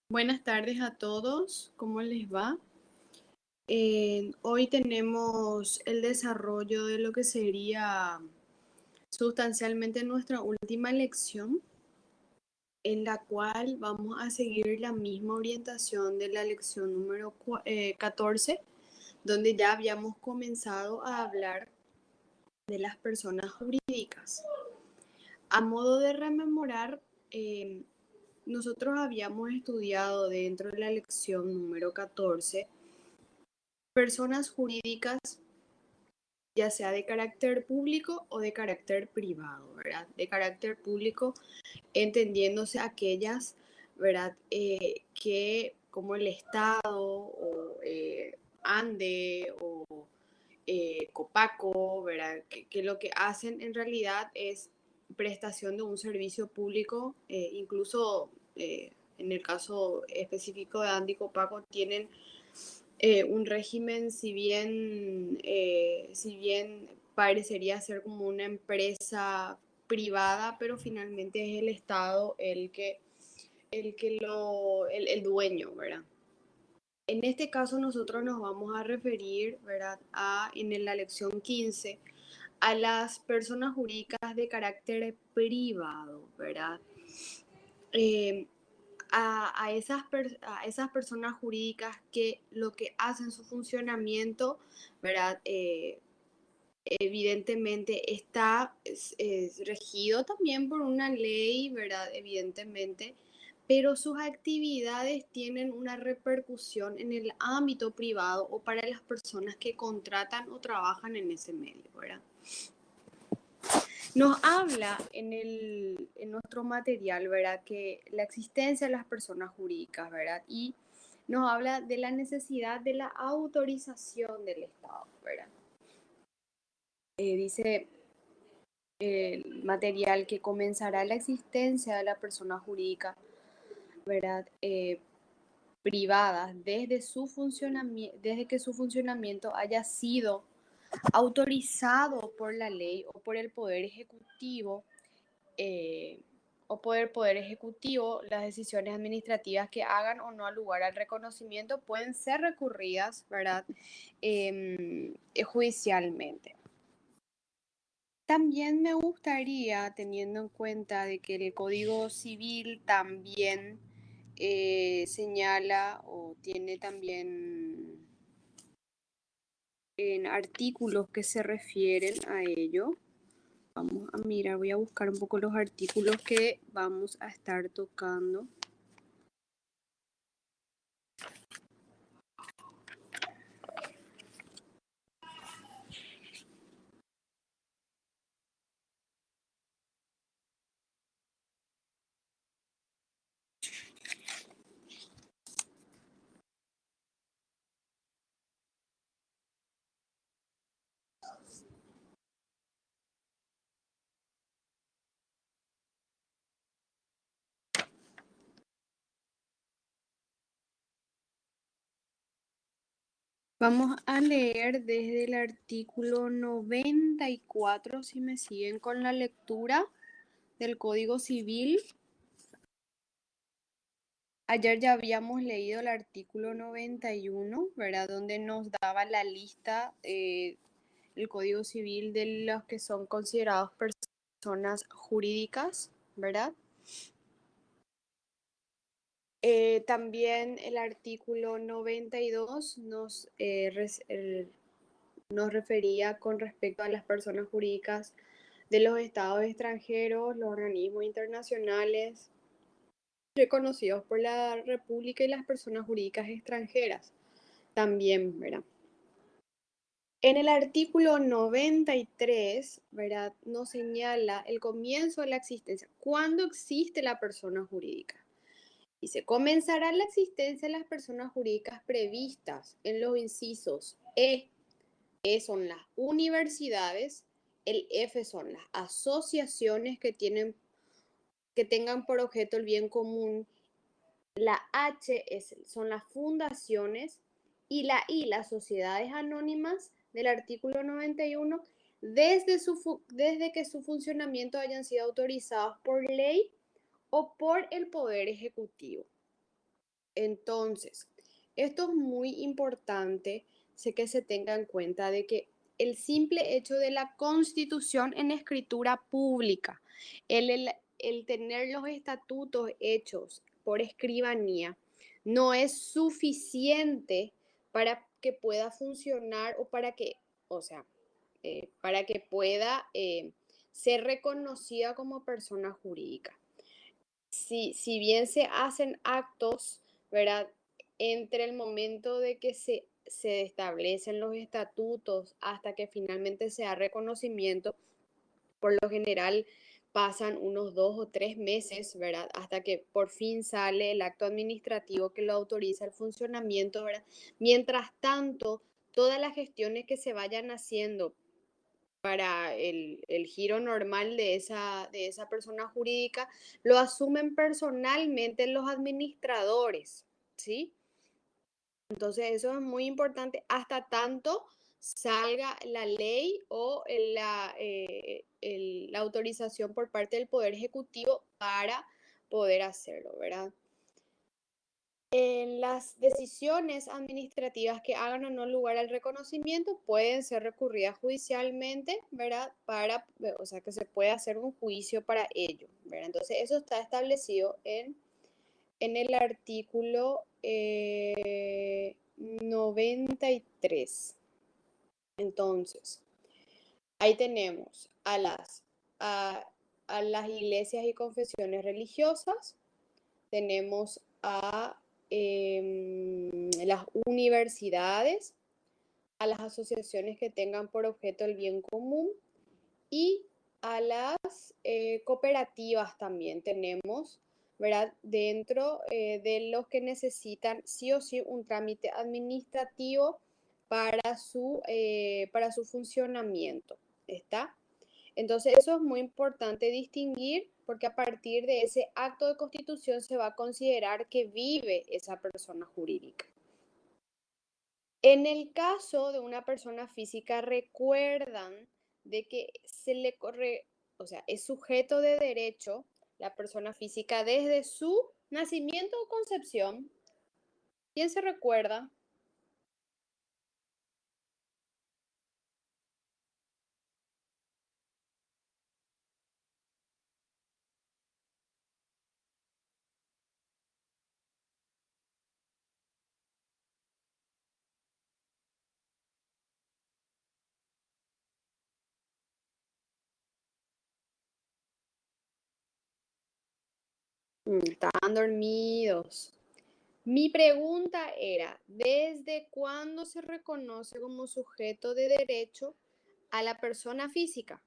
Buenas tardes a todos, ¿cómo les va? Hoy tenemos el desarrollo de lo que sería sustancialmente nuestra última lección, en la cual vamos a seguir la misma orientación de la lección número 14, donde ya habíamos comenzado a hablar de las personas jurídicas. A modo de rememorar, eh, nosotros habíamos estudiado dentro de la lección número 14 personas jurídicas, ya sea de carácter público o de carácter privado, ¿verdad? De carácter público, entendiéndose aquellas, ¿verdad? Que como el Estado o ANDE o Copaco, ¿verdad? Que lo que hacen en realidad es prestación de un servicio público, incluso en el caso específico de ANDE y Copaco tienen un régimen, si bien parecería ser como una empresa privada, pero finalmente es el Estado el dueño, ¿verdad? En este caso nosotros nos vamos a referir, ¿verdad? En la lección 15 a las personas jurídicas de carácter privado, ¿verdad? Eh, a esas personas jurídicas que lo que hacen su funcionamiento, ¿verdad? Evidentemente es regido también por una ley, ¿verdad? Evidentemente, pero sus actividades tienen una repercusión en el ámbito privado o para las personas que contratan o trabajan en ese medio, ¿verdad? Nos habla en nuestro material, ¿verdad? Que la existencia de las personas jurídicas, ¿verdad? Y nos habla de la necesidad de la autorización del Estado, ¿verdad? Dice el material que comenzará la existencia de la persona jurídica, ¿verdad? Privada desde que su funcionamiento haya sido autorizado por la ley o por el Poder Ejecutivo, eh, Poder Ejecutivo, las decisiones administrativas que hagan o no al lugar al reconocimiento pueden ser recurridas, ¿verdad? Judicialmente. También me gustaría, teniendo en cuenta de que el Código Civil también señala o tiene también en artículos que se refieren a ello. Vamos a mirar, voy a buscar un poco los artículos que vamos a estar tocando. Vamos a leer desde el artículo 94, si me siguen con la lectura del Código Civil. Ayer ya habíamos leído el artículo 91, ¿verdad? Donde nos daba la lista el Código Civil de los que son considerados personas jurídicas, ¿verdad? También el artículo 92 nos refería con respecto a las personas jurídicas de los estados extranjeros, los organismos internacionales reconocidos por la República y las personas jurídicas extranjeras también, ¿verdad? En el artículo 93, ¿verdad? Nos señala el comienzo de la existencia. ¿Cuándo existe la persona jurídica? Y se comenzará la existencia de las personas jurídicas previstas en los incisos E son las universidades, el F son las asociaciones que tengan por objeto el bien común, la H son las fundaciones y la I, las sociedades anónimas del artículo 91, desde que su funcionamiento hayan sido autorizados por ley o por el Poder Ejecutivo. Entonces, esto es muy importante, sé que se tenga en cuenta de que el simple hecho de la constitución en escritura pública, el tener los estatutos hechos por escribanía, no es suficiente para que pueda funcionar o para que, o sea, para que pueda ser reconocida como persona jurídica. Si bien se hacen actos, ¿verdad? Entre el momento de que se establecen los estatutos hasta que finalmente se da reconocimiento, por lo general pasan unos 2 o 3 meses, ¿verdad? Hasta que por fin sale el acto administrativo que lo autoriza el funcionamiento, ¿verdad? Mientras tanto, todas las gestiones que se vayan haciendo para el giro normal de esa persona jurídica, lo asumen personalmente los administradores, ¿sí? Entonces eso es muy importante hasta tanto salga la ley o la autorización por parte del Poder Ejecutivo para poder hacerlo, ¿verdad? En las decisiones administrativas que hagan o no lugar al reconocimiento pueden ser recurridas judicialmente, ¿verdad? O sea, que se puede hacer un juicio para ello, ¿verdad? Entonces, eso está establecido en el artículo 93. Entonces, ahí tenemos a, a las iglesias y confesiones religiosas, tenemos a las universidades, a las asociaciones que tengan por objeto el bien común y a las cooperativas también tenemos, ¿verdad? Dentro de los que necesitan sí o sí un trámite administrativo para su funcionamiento, ¿está? Entonces eso es muy importante distinguir porque a partir de ese acto de constitución se va a considerar que vive esa persona jurídica. En el caso de una persona física, recuerdan de que se le corre, o sea, es sujeto de derecho la persona física desde su nacimiento o concepción. ¿Quién se recuerda? Estaban dormidos. Mi pregunta era, ¿desde cuándo se reconoce como sujeto de derecho a la persona física?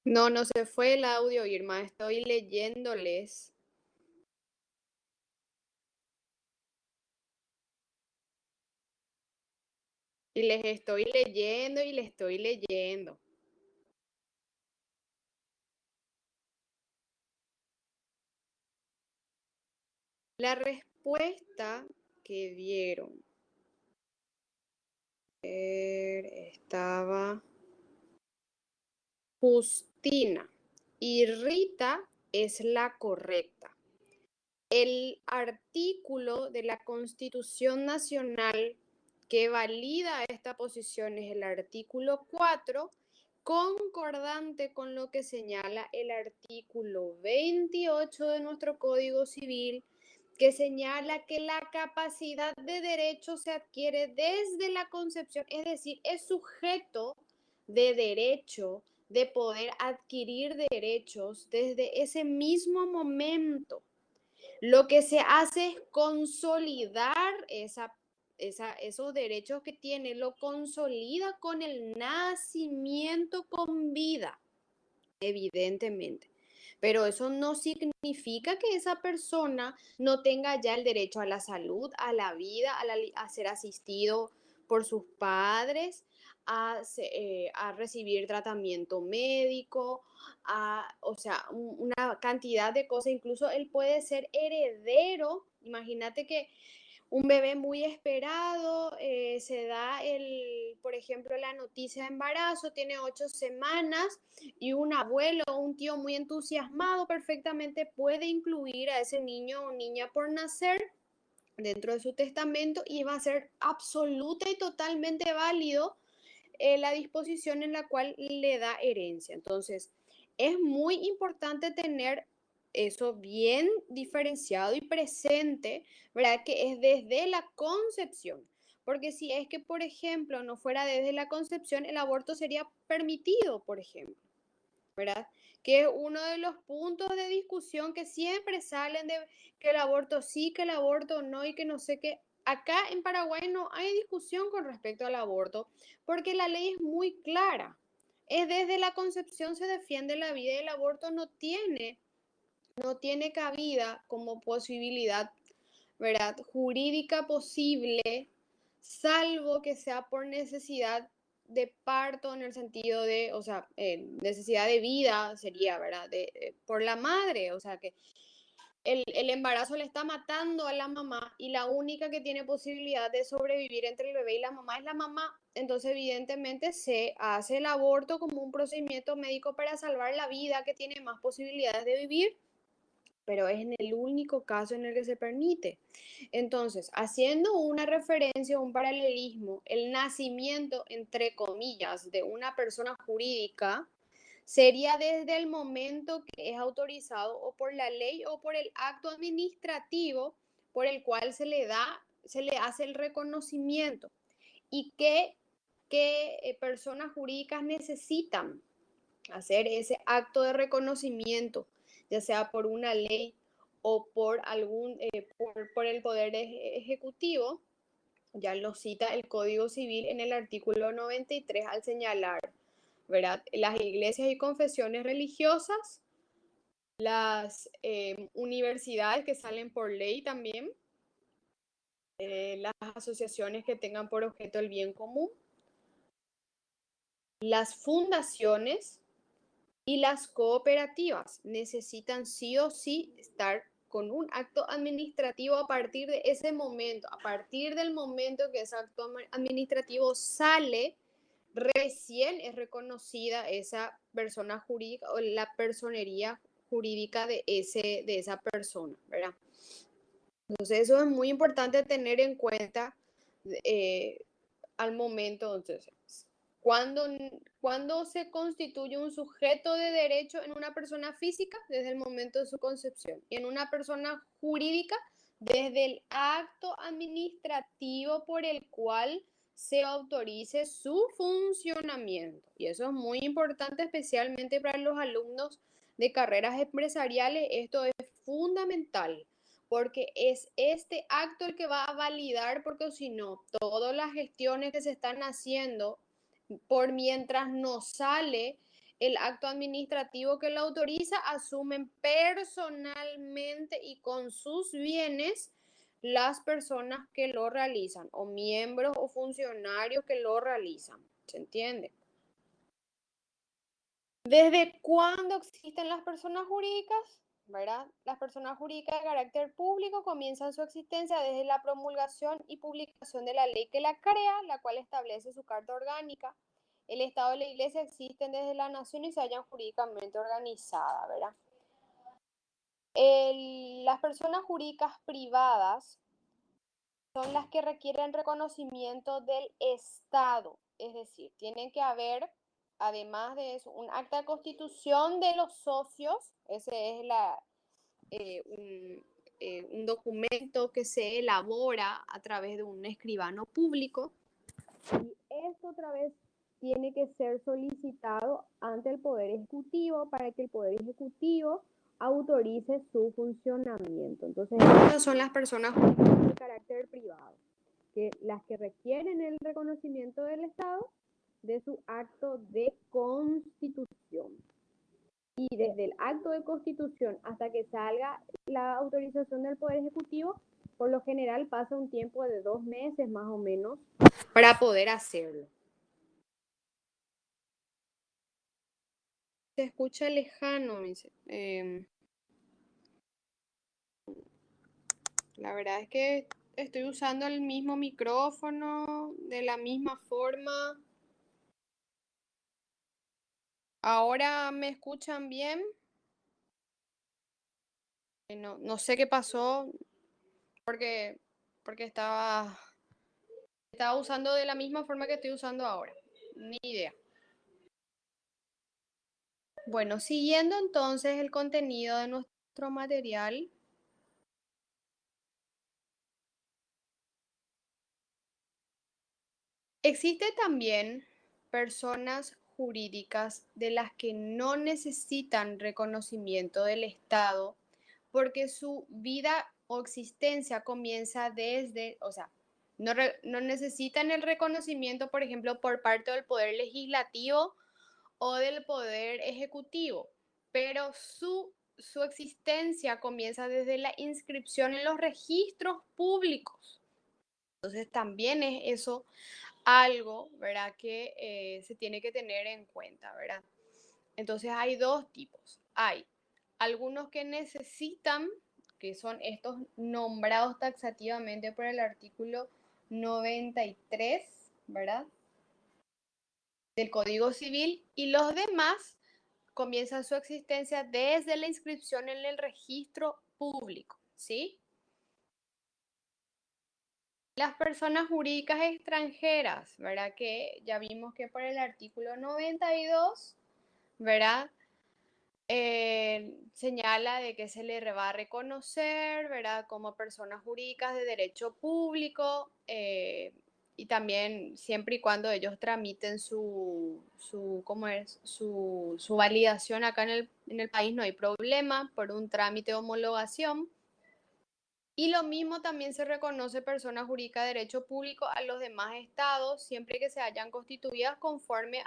No, no se fue el audio, Irma, estoy leyéndoles. Y les estoy leyendo y les estoy leyendo. La respuesta que dieron estaba Justina y Rita es la correcta. El artículo de la Constitución Nacional que valida esta posición es el artículo 4, concordante con lo que señala el artículo 28 de nuestro Código Civil, que señala que la capacidad de derecho se adquiere desde la concepción, es decir, es sujeto de derecho, de poder adquirir derechos desde ese mismo momento. Lo que se hace es consolidar esos derechos que tiene, lo consolida con el nacimiento con vida, evidentemente. Pero eso no significa que esa persona no tenga ya el derecho a la salud, a la vida, a ser asistido por sus padres, a recibir tratamiento médico, o sea, una cantidad de cosas. Incluso él puede ser heredero. Imagínate que un bebé muy esperado, se da por ejemplo, la noticia de embarazo, tiene 8 semanas y un abuelo o un tío muy entusiasmado perfectamente puede incluir a ese niño o niña por nacer dentro de su testamento y va a ser absoluta y totalmente válido la disposición en la cual le da herencia. Entonces, es muy importante tener eso bien diferenciado y presente, ¿verdad? Que es desde la concepción. Porque si es que, por ejemplo, no fuera desde la concepción, el aborto sería permitido, por ejemplo, ¿verdad? Que es uno de los puntos de discusión que siempre salen de que el aborto sí, que el aborto no y que no sé qué. Acá en Paraguay no hay discusión con respecto al aborto porque la ley es muy clara. Es desde la concepción se defiende la vida y el aborto no tiene cabida como posibilidad, ¿verdad? Jurídica posible, salvo que sea por necesidad de parto en el sentido de, o sea, necesidad de vida sería, ¿verdad? Por la madre, o sea, que el embarazo le está matando a la mamá y la única que tiene posibilidad de sobrevivir entre el bebé y la mamá es la mamá. Entonces, evidentemente, se hace el aborto como un procedimiento médico para salvar la vida que tiene más posibilidades de vivir, pero es en el único caso en el que se permite. Entonces, haciendo una referencia, un paralelismo, el nacimiento, entre comillas, de una persona jurídica sería desde el momento que es autorizado o por la ley o por el acto administrativo por el cual se le hace el reconocimiento. ¿Y qué personas jurídicas necesitan hacer ese acto de reconocimiento, ya sea por una ley o por el poder ejecutivo? Ya lo cita el Código Civil en el artículo 93 al señalar, ¿verdad? Las iglesias y confesiones religiosas, las universidades que salen por ley también, las asociaciones que tengan por objeto el bien común, las fundaciones y las cooperativas necesitan sí o sí estar con un acto administrativo a partir de ese momento. A partir del momento que ese acto administrativo sale, recién es reconocida esa persona jurídica o la personería jurídica de esa persona, ¿verdad? Entonces eso es muy importante tener en cuenta eh, al momento. Entonces, ¿cuándo, ¿cuándo se constituye un sujeto de derecho en una persona física? Desde el momento de su concepción. Y en una persona jurídica, desde el acto administrativo por el cual se autorice su funcionamiento. Y eso es muy importante, especialmente para los alumnos de carreras empresariales. Esto es fundamental porque es este acto el que va a validar, porque si no, todas las gestiones que se están haciendo por mientras no sale el acto administrativo que lo autoriza, asumen personalmente y con sus bienes las personas que lo realizan, o miembros o funcionarios que lo realizan. ¿Se entiende? ¿Desde cuándo existen las personas jurídicas? ¿Verdad? Las personas jurídicas de carácter público comienzan su existencia desde la promulgación y publicación de la ley que la crea, la cual establece su carta orgánica el Estado y la Iglesia existen desde la nación y se hallan jurídicamente organizadas, ¿verdad? Las personas jurídicas privadas son las que requieren reconocimiento del Estado, es decir, tienen que haber, además de eso, un acta de constitución de los socios, ese es un documento que se elabora a través de un escribano público, y esto otra vez tiene que ser solicitado ante el Poder Ejecutivo para que el Poder Ejecutivo autorice su funcionamiento. Entonces, estas son las personas de carácter privado, las que requieren el reconocimiento del Estado de su acto de constitución. Y desde el acto de constitución hasta que salga la autorización del Poder Ejecutivo, por lo general pasa un tiempo de 2 meses más o menos para poder hacerlo. Se escucha lejano, la verdad es que estoy usando el mismo micrófono, de la misma forma. ¿Ahora me escuchan bien? No sé qué pasó porque, porque estaba usando de la misma forma que estoy usando ahora. Ni idea. Bueno, siguiendo entonces el contenido de nuestro material, existe también personas jurídicas de las que no necesitan reconocimiento del Estado porque su vida o existencia comienza desde, o sea, no necesitan el reconocimiento, por ejemplo, por parte del Poder Legislativo o del Poder Ejecutivo, pero su existencia comienza desde la inscripción en los registros públicos. Entonces también es eso algo, ¿verdad? Que se tiene que tener en cuenta, ¿verdad? Entonces hay dos tipos. Hay algunos que necesitan, que son estos nombrados taxativamente por el artículo 93, ¿verdad? Del Código Civil, y los demás comienzan su existencia desde la inscripción en el registro público, ¿sí? Las personas jurídicas extranjeras, ¿verdad? Que ya vimos que por el artículo 92, ¿verdad? Señala de que se le va a reconocer, ¿verdad? Como personas jurídicas de derecho público, y también siempre y cuando ellos tramiten ¿cómo es? Su validación acá en el país, no hay problema por un trámite de homologación. Y lo mismo también se reconoce persona jurídica de derecho público a los demás estados, siempre que se hayan constituidas conforme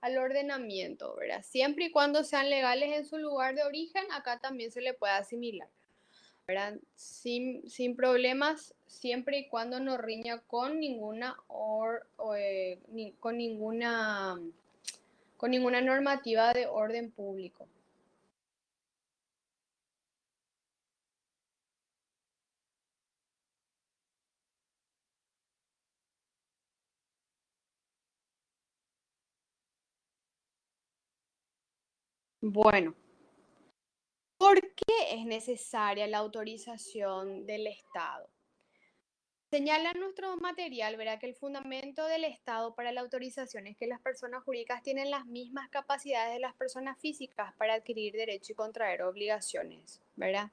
al ordenamiento, ¿verdad? Siempre y cuando sean legales en su lugar de origen, acá también se le puede asimilar, ¿verdad? Sin problemas, siempre y cuando no riña con con ninguna normativa de orden público. Bueno, ¿por qué es necesaria la autorización del Estado? Señala nuestro material, verá que el fundamento del Estado para la autorización es que las personas jurídicas tienen las mismas capacidades de las personas físicas para adquirir derecho y contraer obligaciones, ¿verdad?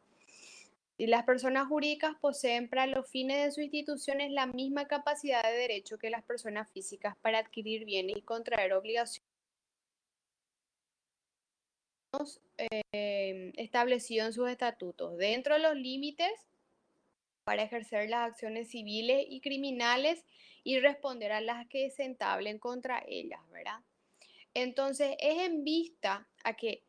Y las personas jurídicas poseen para los fines de sus instituciones la misma capacidad de derecho que las personas físicas para adquirir bienes y contraer obligaciones establecidos en sus estatutos, dentro de los límites para ejercer las acciones civiles y criminales y responder a las que se entablen contra ellas, ¿verdad? Entonces, es en vista a que,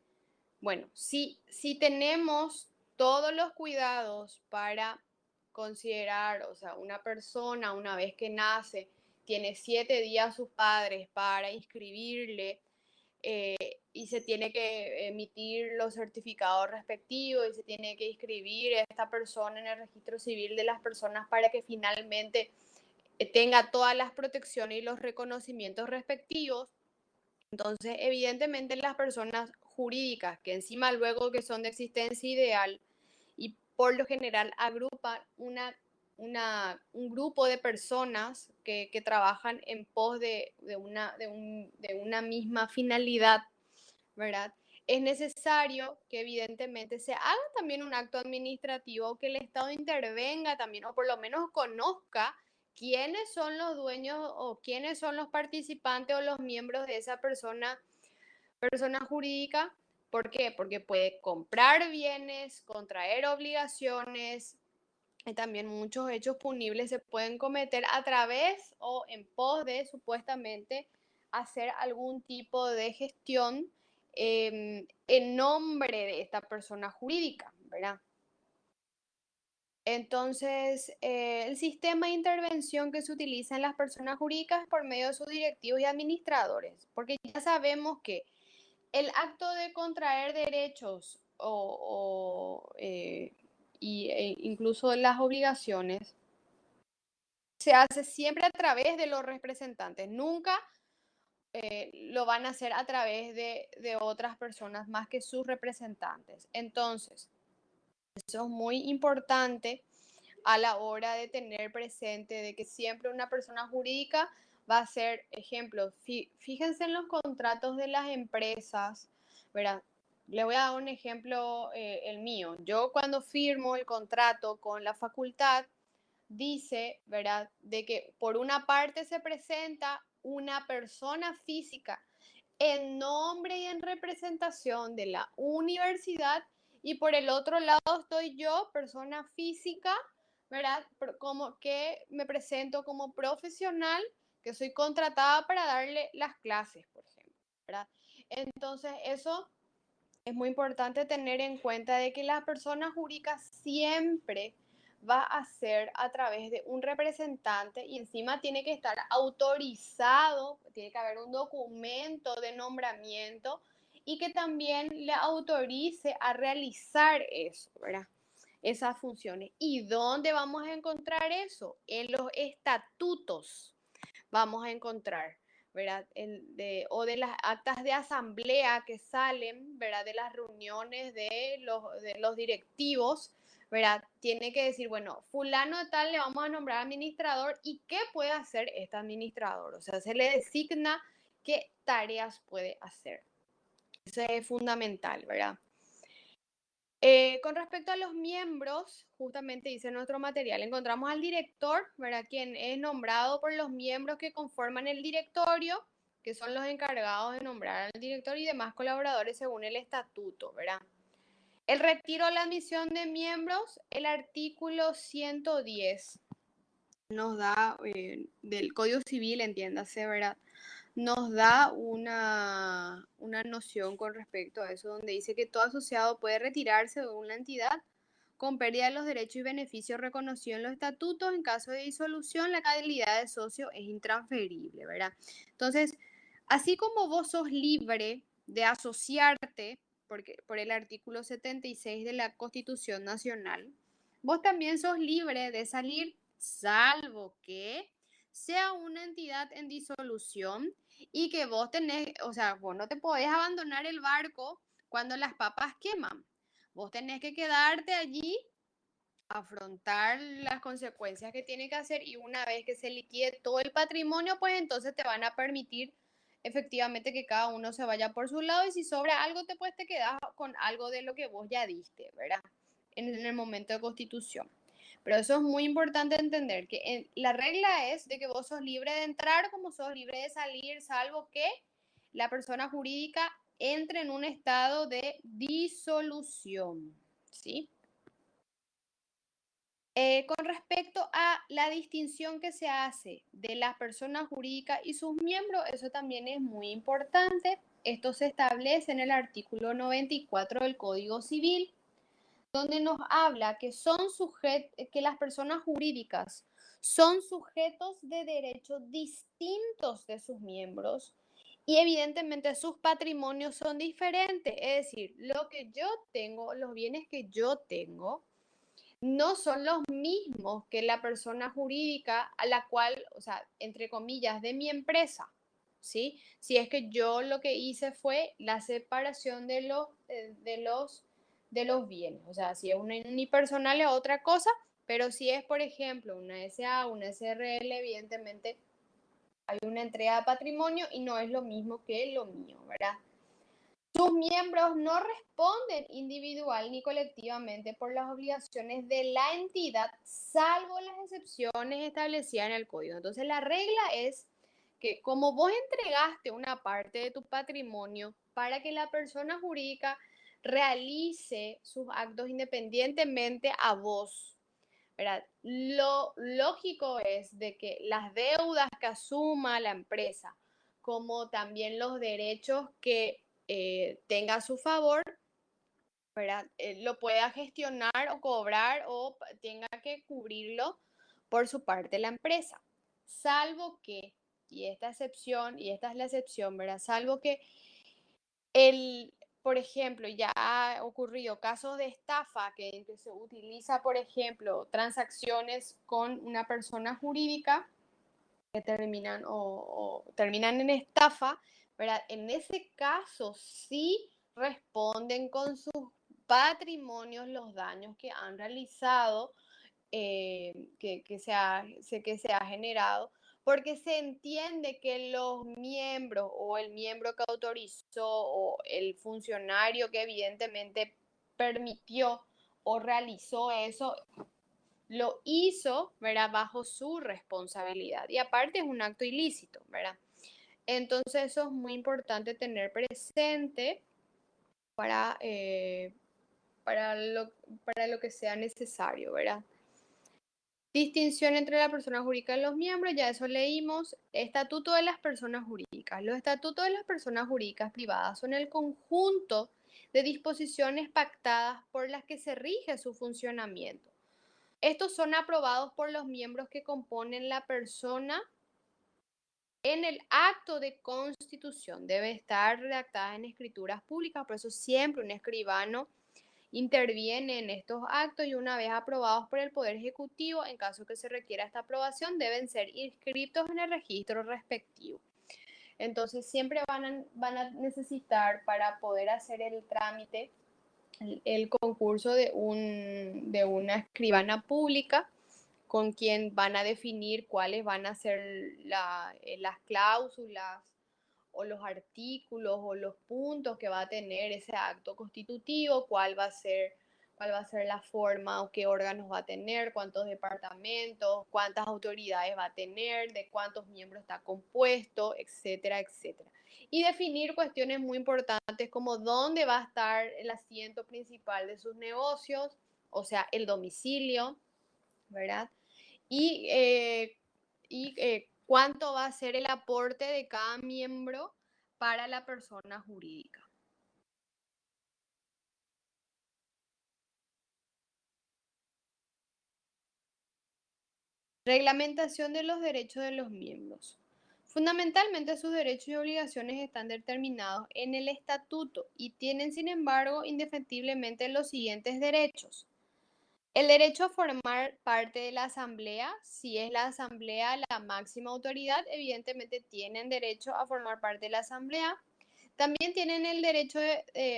bueno, si tenemos todos los cuidados para considerar, o sea, una persona una vez que nace, tiene 7 días sus padres para inscribirle, y se tiene que emitir los certificados respectivos y se tiene que inscribir a esta persona en el registro civil de las personas para que finalmente tenga todas las protecciones y los reconocimientos respectivos. Entonces, evidentemente las personas jurídicas, que encima luego que son de existencia ideal y por lo general agrupan un grupo de personas que trabajan en pos de una misma finalidad, ¿verdad? Es necesario que evidentemente se haga también un acto administrativo, que el Estado intervenga también, o por lo menos conozca quiénes son los dueños o quiénes son los participantes o los miembros de esa persona jurídica. ¿Por qué? Porque puede comprar bienes, contraer obligaciones, y también muchos hechos punibles se pueden cometer a través o en pos de supuestamente hacer algún tipo de gestión en nombre de esta persona jurídica, ¿verdad? Entonces, el sistema de intervención que se utiliza en las personas jurídicas es por medio de sus directivos y administradores, porque ya sabemos que el acto de contraer derechos incluso las obligaciones se hace siempre a través de los representantes, nunca lo van a hacer a través de otras personas más que sus representantes. Entonces, eso es muy importante a la hora de tener presente de que siempre una persona jurídica va a ser ejemplo. Fíjense en los contratos de las empresas, ¿verdad? Le voy a dar un ejemplo, el mío. Yo cuando firmo el contrato con la facultad, dice, ¿verdad?, de que por una parte se presenta una persona física en nombre y en representación de la universidad, y por el otro lado estoy yo, persona física, ¿verdad? Como que me presento como profesional, que soy contratada para darle las clases, por ejemplo, ¿verdad? Entonces, eso es muy importante tener en cuenta de que la persona jurídica siempre va a ser a través de un representante y encima tiene que estar autorizado, tiene que haber un documento de nombramiento y que también le autorice a realizar eso, ¿verdad? Esas funciones. ¿Y dónde vamos a encontrar eso? En los estatutos vamos a encontrar, ¿verdad? O de las actas de asamblea que salen, ¿verdad? De las reuniones de los directivos, ¿verdad? Tiene que decir, bueno, fulano de tal le vamos a nombrar administrador, y qué puede hacer este administrador. O sea, se le designa qué tareas puede hacer. Eso es fundamental, ¿verdad? Con respecto a los miembros, justamente dice nuestro material, encontramos al director, ¿verdad?, quien es nombrado por los miembros que conforman el directorio, que son los encargados de nombrar al director y demás colaboradores según el estatuto, ¿verdad? El retiro o la admisión de miembros, el artículo 110 nos da, del Código Civil, entiéndase, ¿verdad?, nos da una noción con respecto a eso, donde dice que todo asociado puede retirarse de una entidad con pérdida de los derechos y beneficios reconocidos en los estatutos. En caso de disolución, la calidad de socio es intransferible, ¿verdad? Entonces, así como vos sos libre de asociarte, porque, por el artículo 76 de la Constitución Nacional, vos también sos libre de salir, salvo que sea una entidad en disolución y que vos tenés, o sea, vos no te podés abandonar el barco cuando las papas queman. Vos tenés que quedarte allí, afrontar las consecuencias que tiene que hacer, y una vez que se liquide todo el patrimonio, pues entonces te van a permitir efectivamente que cada uno se vaya por su lado, y si sobra algo, pues te quedas con algo de lo que vos ya diste, ¿verdad? En el momento de constitución. Pero eso es muy importante entender, que la regla es de que vos sos libre de entrar como sos libre de salir, salvo que la persona jurídica entre en un estado de disolución, ¿sí? Con respecto a la distinción que se hace de las personas jurídicas y sus miembros, eso también es muy importante. Esto se establece en el artículo 94 del Código Civil, donde nos habla que que las personas jurídicas son sujetos de derechos distintos de sus miembros, y evidentemente sus patrimonios son diferentes. Es decir, lo que yo tengo, los bienes que yo tengo, no son los mismos que la persona jurídica a la cual, o sea, entre comillas, de mi empresa, ¿sí? Si es que yo lo que hice fue la separación de los bienes, o sea, si es una unipersonal es otra cosa, pero si es, por ejemplo, una SA, una SRL, evidentemente hay una entrega de patrimonio y no es lo mismo que lo mío, ¿verdad? Sus miembros no responden individual ni colectivamente por las obligaciones de la entidad, salvo las excepciones establecidas en el código. Entonces, la regla es que como vos entregaste una parte de tu patrimonio para que la persona jurídica realice sus actos independientemente a vos, ¿verdad? Lo lógico es de que las deudas que asuma la empresa, como también los derechos que tenga a su favor, ¿verdad? Lo pueda gestionar o cobrar o tenga que cubrirlo por su parte la empresa. Salvo que, y esta excepción, y esta es la excepción, ¿verdad? Salvo que por ejemplo, ya ha ocurrido casos de estafa que se utiliza, por ejemplo, transacciones con una persona jurídica que terminan en estafa, ¿verdad? En ese caso sí responden con sus patrimonios los daños que han realizado, que se ha generado, porque se entiende que los miembros o el miembro que autorizó o el funcionario que evidentemente permitió o realizó eso, lo hizo, ¿verdad? Bajo su responsabilidad. Y aparte es un acto ilícito, ¿verdad? Entonces eso es muy importante tener presente para, eh, para, lo, para lo que sea necesario, ¿verdad? Distinción entre la persona jurídica y los miembros, ya eso leímos. Estatuto de las personas jurídicas. Los estatutos de las personas jurídicas privadas son el conjunto de disposiciones pactadas por las que se rige su funcionamiento. Estos son aprobados por los miembros que componen la persona en el acto de constitución. Debe estar redactada en escrituras públicas, por eso siempre un escribano interviene en estos actos y una vez aprobados por el Poder Ejecutivo, en caso que se requiera esta aprobación, deben ser inscritos en el registro respectivo. Entonces siempre van a necesitar para poder hacer el trámite, el concurso de una escribana pública con quien van a definir cuáles van a ser las cláusulas o los artículos o los puntos que va a tener ese acto constitutivo, cuál va a ser la forma o qué órganos va a tener, cuántos departamentos, cuántas autoridades va a tener, de cuántos miembros está compuesto, etcétera, etcétera. Y definir cuestiones muy importantes como dónde va a estar el asiento principal de sus negocios, o sea, el domicilio, ¿verdad? Y cuánto va a ser el aporte de cada miembro para la persona jurídica. Reglamentación de los derechos de los miembros. Fundamentalmente sus derechos y obligaciones están determinados en el estatuto y tienen, sin embargo, indefectiblemente los siguientes derechos. El derecho a formar parte de la asamblea, si es la asamblea la máxima autoridad, evidentemente tienen derecho a formar parte de la asamblea. También tienen el derecho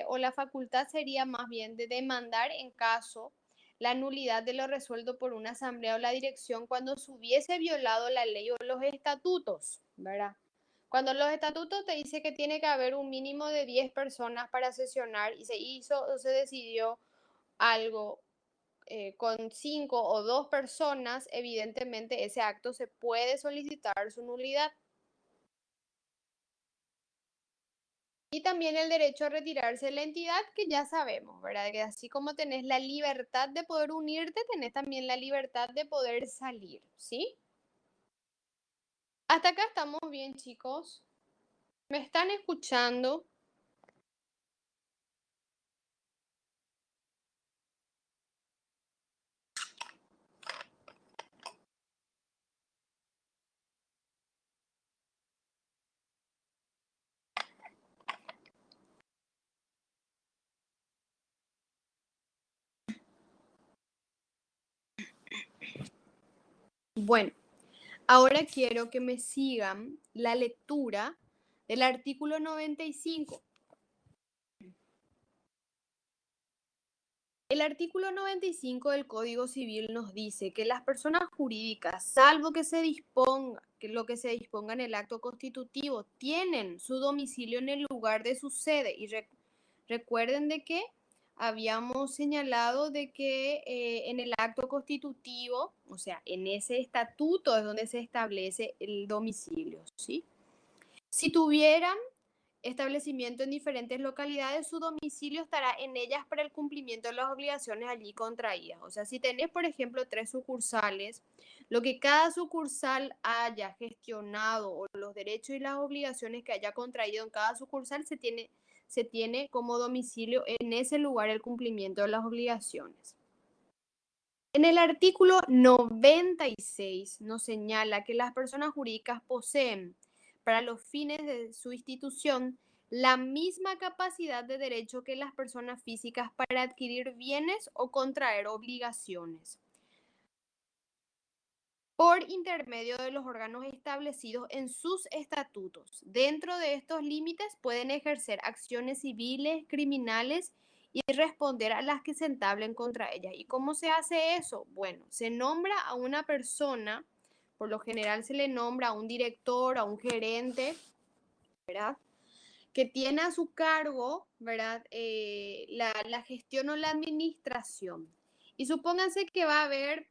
o la facultad sería más bien de demandar en caso la nulidad de lo resuelto por una asamblea o la dirección cuando se hubiese violado la ley o los estatutos, ¿verdad? Cuando los estatutos te dice que tiene que haber un mínimo de 10 personas para sesionar y se hizo o se decidió algo con 5 o 2 personas, evidentemente ese acto se puede solicitar su nulidad. Y también el derecho a retirarse de la entidad, que ya sabemos, ¿verdad? Que así como tenés la libertad de poder unirte, tenés también la libertad de poder salir, ¿sí? Hasta acá estamos bien, chicos. ¿Me están escuchando? Bueno, ahora quiero que me sigan la lectura del artículo 95. El artículo 95 del Código Civil nos dice que las personas jurídicas, salvo que se disponga, que lo que se disponga en el acto constitutivo, tienen su domicilio en el lugar de su sede. Y recuerden de que habíamos señalado de que en el acto constitutivo, o sea, en ese estatuto es donde se establece el domicilio, ¿sí? Si tuvieran establecimiento en diferentes localidades, su domicilio estará en ellas para el cumplimiento de las obligaciones allí contraídas. O sea, si tenés, por ejemplo, 3 sucursales, lo que cada sucursal haya gestionado o los derechos y las obligaciones que haya contraído en cada sucursal se tiene como domicilio en ese lugar el cumplimiento de las obligaciones. En el artículo 96 nos señala que las personas jurídicas poseen, para los fines de su institución, la misma capacidad de derecho que las personas físicas para adquirir bienes o contraer obligaciones, por intermedio de los órganos establecidos en sus estatutos. Dentro de estos límites pueden ejercer acciones civiles, criminales y responder a las que se entablen contra ellas. ¿Y cómo se hace eso? Bueno, se nombra a una persona, por lo general se le nombra a un director, a un gerente, ¿verdad? Que tiene a su cargo, ¿verdad? La gestión o la administración. Y supónganse que va a haber,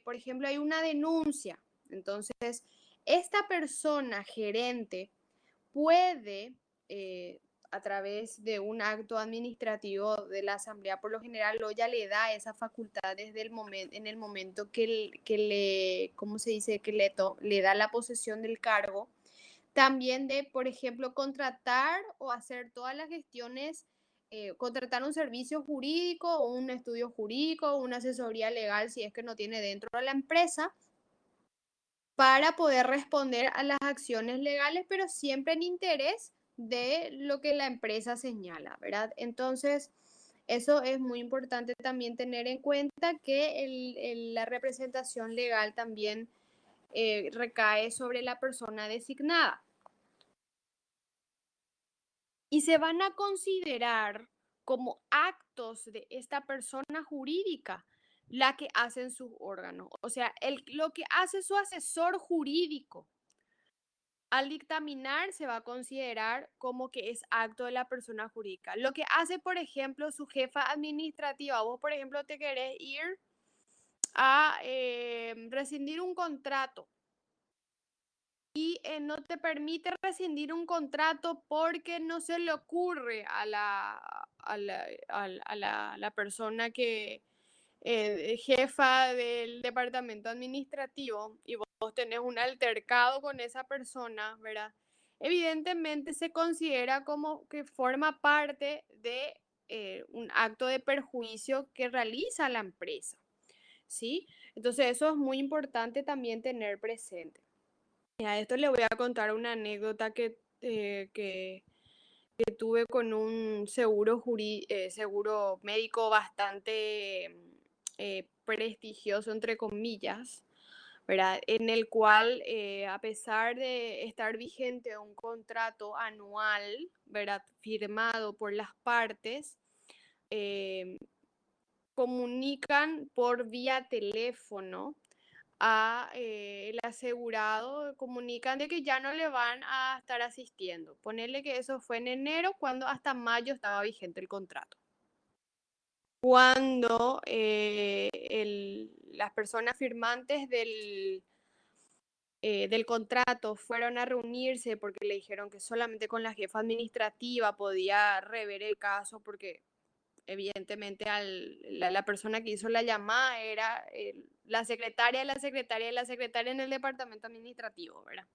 por ejemplo, hay una denuncia. Entonces, esta persona gerente puede, a través de un acto administrativo de la asamblea, por lo general, lo ya le da esa facultad desde el momento, en el momento que le, ¿cómo se dice? Que le da la posesión del cargo. También de, por ejemplo, contratar o hacer todas las gestiones, contratar un servicio jurídico o un estudio jurídico o una asesoría legal si es que no tiene dentro de la empresa para poder responder a las acciones legales, pero siempre en interés de lo que la empresa señala, ¿verdad? Entonces, eso es muy importante también tener en cuenta que la representación legal también recae sobre la persona designada. Y se van a considerar como actos de esta persona jurídica la que hacen sus órganos. O sea, lo que hace su asesor jurídico al dictaminar se va a considerar como que es acto de la persona jurídica. Lo que hace, por ejemplo, su jefa administrativa, vos, por ejemplo, te querés ir a rescindir un contrato y no te permite rescindir un contrato porque no se le ocurre a la persona que jefa del departamento administrativo y vos tenés un altercado con esa persona, ¿verdad? Evidentemente se considera como que forma parte de un acto de perjuicio que realiza la empresa, ¿sí? Entonces eso es muy importante también tener presente. Y a esto le voy a contar una anécdota que tuve con un seguro médico bastante prestigioso, entre comillas, ¿verdad? En el cual, a pesar de estar vigente un contrato anual, ¿verdad? Firmado por las partes, eh, comunican por vía teléfono a el asegurado, comunican de que ya no le van a estar asistiendo. Ponerle que eso fue en enero, cuando hasta mayo estaba vigente el contrato. Cuando las personas firmantes del contrato fueron a reunirse porque le dijeron que solamente con la jefa administrativa podía rever el caso porque evidentemente la persona que hizo la llamada era la secretaria de la secretaria de la secretaria en el departamento administrativo, ¿verdad?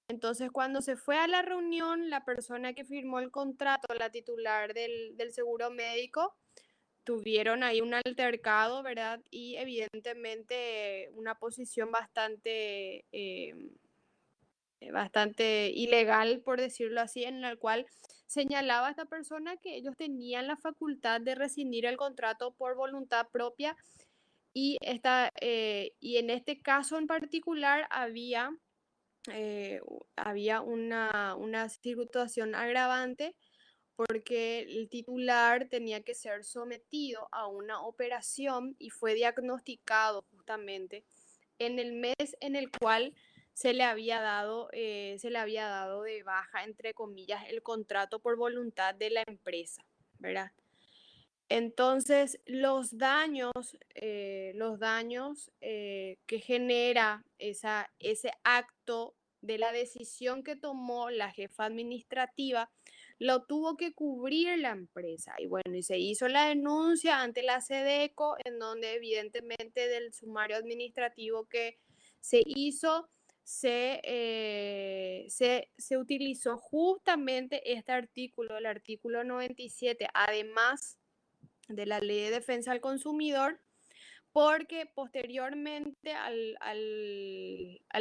Entonces, cuando se fue a la reunión, la persona que firmó el contrato, la titular del seguro médico, tuvieron ahí un altercado, ¿verdad? Y evidentemente una posición bastante ilegal, por decirlo así, en la cual señalaba a esta persona que ellos tenían la facultad de rescindir el contrato por voluntad propia y en este caso en particular había una situación agravante porque el titular tenía que ser sometido a una operación y fue diagnosticado justamente en el mes en el cual se le había dado de baja, entre comillas, el contrato por voluntad de la empresa, ¿verdad? Entonces, que genera ese acto de la decisión que tomó la jefa administrativa, lo tuvo que cubrir la empresa. Y bueno, y se hizo la denuncia ante la SEDECO, en donde evidentemente del sumario administrativo que se hizo, se utilizó justamente este artículo, el artículo 97, además de la Ley de Defensa al Consumidor, porque posteriormente al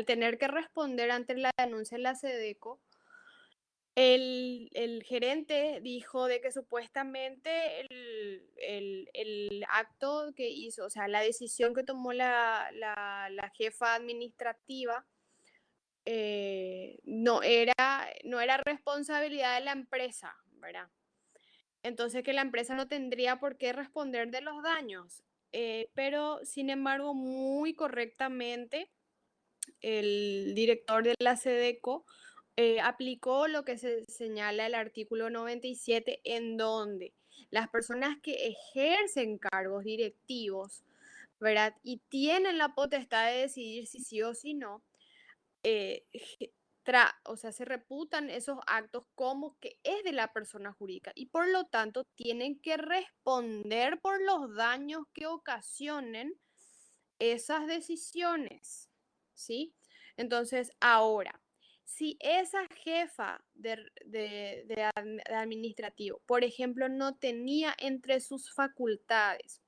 tener que responder ante la denuncia de la SEDECO, el gerente dijo de que supuestamente el acto que hizo, o sea, la decisión que tomó la jefa administrativa, no era responsabilidad de la empresa, ¿verdad? Entonces que la empresa no tendría por qué responder de los daños. Pero sin embargo, muy correctamente, el director de la SEDECO aplicó lo que se señala el artículo 97, en donde las personas que ejercen cargos directivos, ¿verdad? Y tienen la potestad de decidir si sí o si no, eh, o sea, se reputan esos actos como que es de la persona jurídica y por lo tanto tienen que responder por los daños que ocasionen esas decisiones, ¿sí? Entonces, ahora, si esa jefa de administrativo, por ejemplo, no tenía entre sus facultades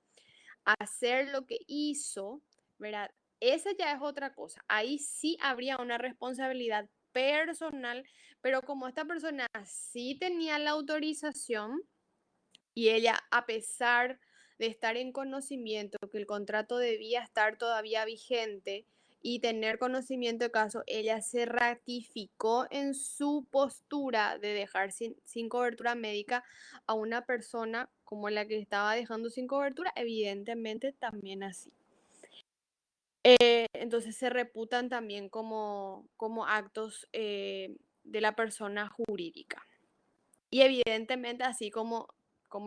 hacer lo que hizo, ¿verdad? Esa ya es otra cosa. Ahí sí habría una responsabilidad personal, pero como esta persona sí tenía la autorización y ella, a pesar de estar en conocimiento que el contrato debía estar todavía vigente y tener conocimiento de caso, ella se ratificó en su postura de dejar sin cobertura médica a una persona como la que estaba dejando sin cobertura, evidentemente también así. Entonces se reputan también como actos de la persona jurídica. Y evidentemente, así como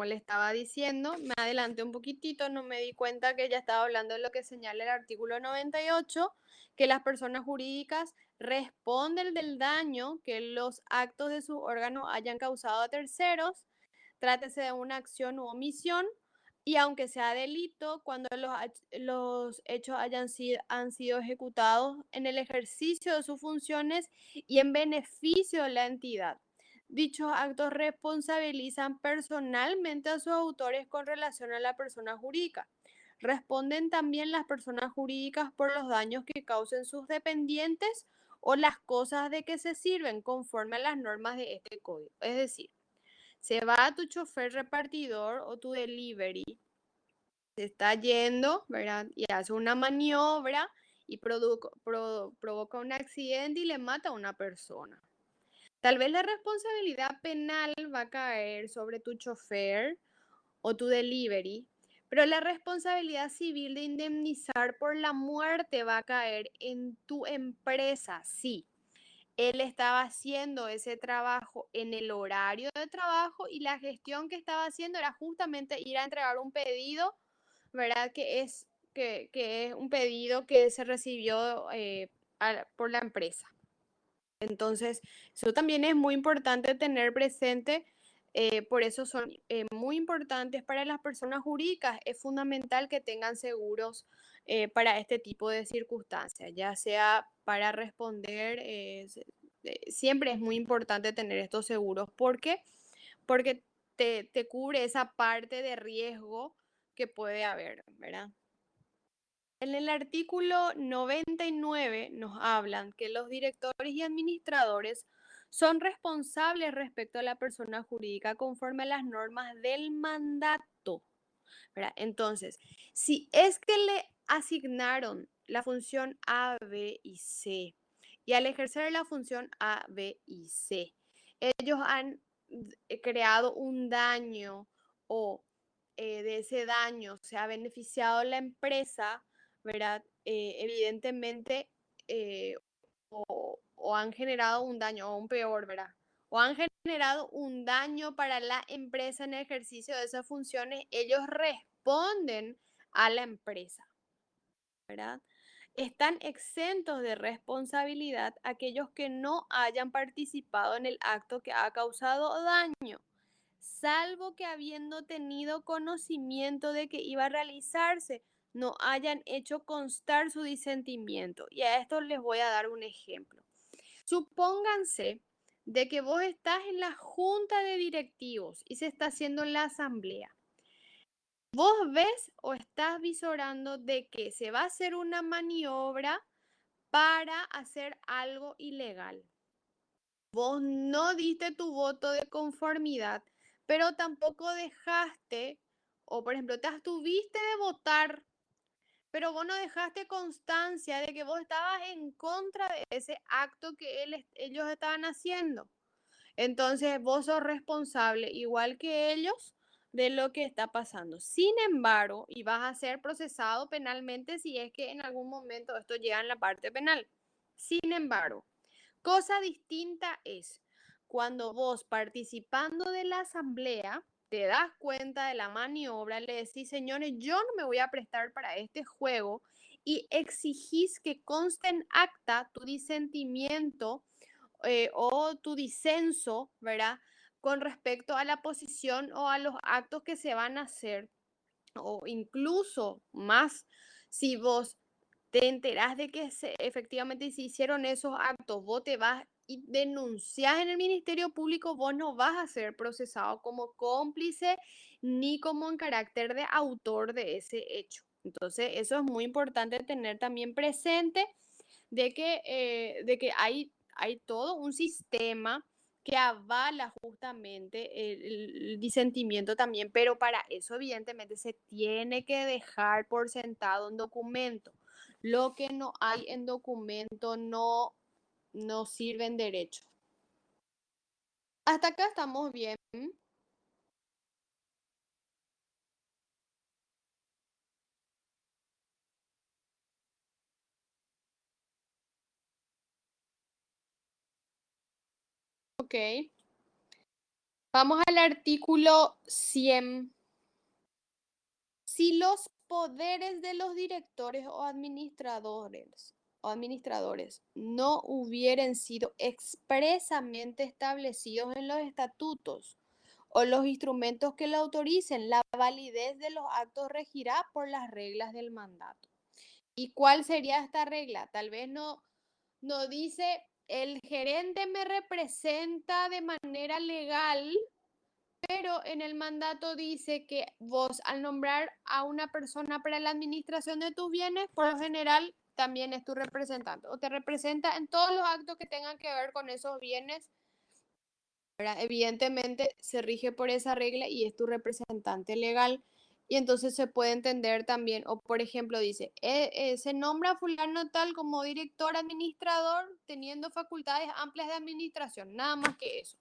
le estaba diciendo, me adelanté un poquitito, no me di cuenta que ya estaba hablando de lo que señala el artículo 98, que las personas jurídicas responden del daño que los actos de sus órganos hayan causado a terceros, trátese de una acción u omisión, y aunque sea delito, cuando los hechos han sido ejecutados en el ejercicio de sus funciones y en beneficio de la entidad. Dichos actos responsabilizan personalmente a sus autores con relación a la persona jurídica. Responden también las personas jurídicas por los daños que causen sus dependientes o las cosas de que se sirven conforme a las normas de este código. Es decir, se va tu chofer repartidor o tu delivery, se está yendo, ¿verdad? Y hace una maniobra y provoca un accidente y le mata a una persona. Tal vez la responsabilidad penal va a caer sobre tu chofer o tu delivery, pero la responsabilidad civil de indemnizar por la muerte va a caer en tu empresa, sí. Él estaba haciendo ese trabajo en el horario de trabajo y la gestión que estaba haciendo era justamente ir a entregar un pedido, ¿verdad? Que es un pedido que se recibió por la empresa. Entonces, eso también es muy importante tener presente, por eso son muy importantes para las personas jurídicas. Es fundamental que tengan seguros para este tipo de circunstancias, ya sea para responder, siempre es muy importante tener estos seguros. ¿Por qué? Porque te cubre esa parte de riesgo que puede haber, ¿verdad? En el artículo 99 nos hablan que los directores y administradores son responsables respecto a la persona jurídica conforme a las normas del mandato. ¿verdad? Entonces, si es que le asignaron la función A, B y C, y al ejercer la función A, B y C, ellos han creado un daño o de ese daño se ha beneficiado la empresa, ¿verdad? Evidentemente, eh, o han generado un daño, o aún peor, ¿verdad? O han generado un daño para la empresa en el ejercicio de esas funciones, ellos responden a la empresa, ¿verdad? Están exentos de responsabilidad aquellos que no hayan participado en el acto que ha causado daño, salvo que habiendo tenido conocimiento de que iba a realizarse, no hayan hecho constar su disentimiento. Y a esto les voy a dar un ejemplo. Supónganse de que vos estás en la junta de directivos y se está haciendo la asamblea. Vos ves o estás visorando de que se va a hacer una maniobra para hacer algo ilegal. Vos no diste tu voto de conformidad, pero tampoco dejaste, o por ejemplo, te abstuviste de votar, pero vos no dejaste constancia de que vos estabas en contra de ese acto que ellos estaban haciendo. Entonces, vos sos responsable, igual que ellos, de lo que está pasando. Sin embargo, y vas a ser procesado penalmente si es que en algún momento esto llega en la parte penal. Sin embargo, cosa distinta es cuando vos participando de la asamblea te das cuenta de la maniobra, le decís, señores, yo no me voy a prestar para este juego y exigís que conste en acta tu disentimiento o tu disenso, ¿verdad? Con respecto a la posición o a los actos que se van a hacer, o incluso más, si vos te enterás de que efectivamente se hicieron esos actos, vos te vas y denunciás en el Ministerio Público, vos no vas a ser procesado como cómplice ni como en carácter de autor de ese hecho. Entonces, eso es muy importante tener también presente de que hay todo un sistema que avala justamente el disentimiento también, pero para eso evidentemente se tiene que dejar por sentado un documento. Lo que no hay en documento no sirve en derecho. Hasta acá estamos bien. Ok. Vamos al artículo 100. Si los poderes de los directores o administradores no hubieran sido expresamente establecidos en los estatutos o los instrumentos que lo autoricen, la validez de los actos regirá por las reglas del mandato. ¿Y cuál sería esta regla? Tal vez no dice el gerente me representa de manera legal, pero en el mandato dice que vos al nombrar a una persona para la administración de tus bienes, por lo general también es tu representante o te representa en todos los actos que tengan que ver con esos bienes, ¿verdad? Evidentemente se rige por esa regla y es tu representante legal. Y entonces se puede entender también, o por ejemplo dice, se nombra a fulano tal como director administrador teniendo facultades amplias de administración, nada más que eso.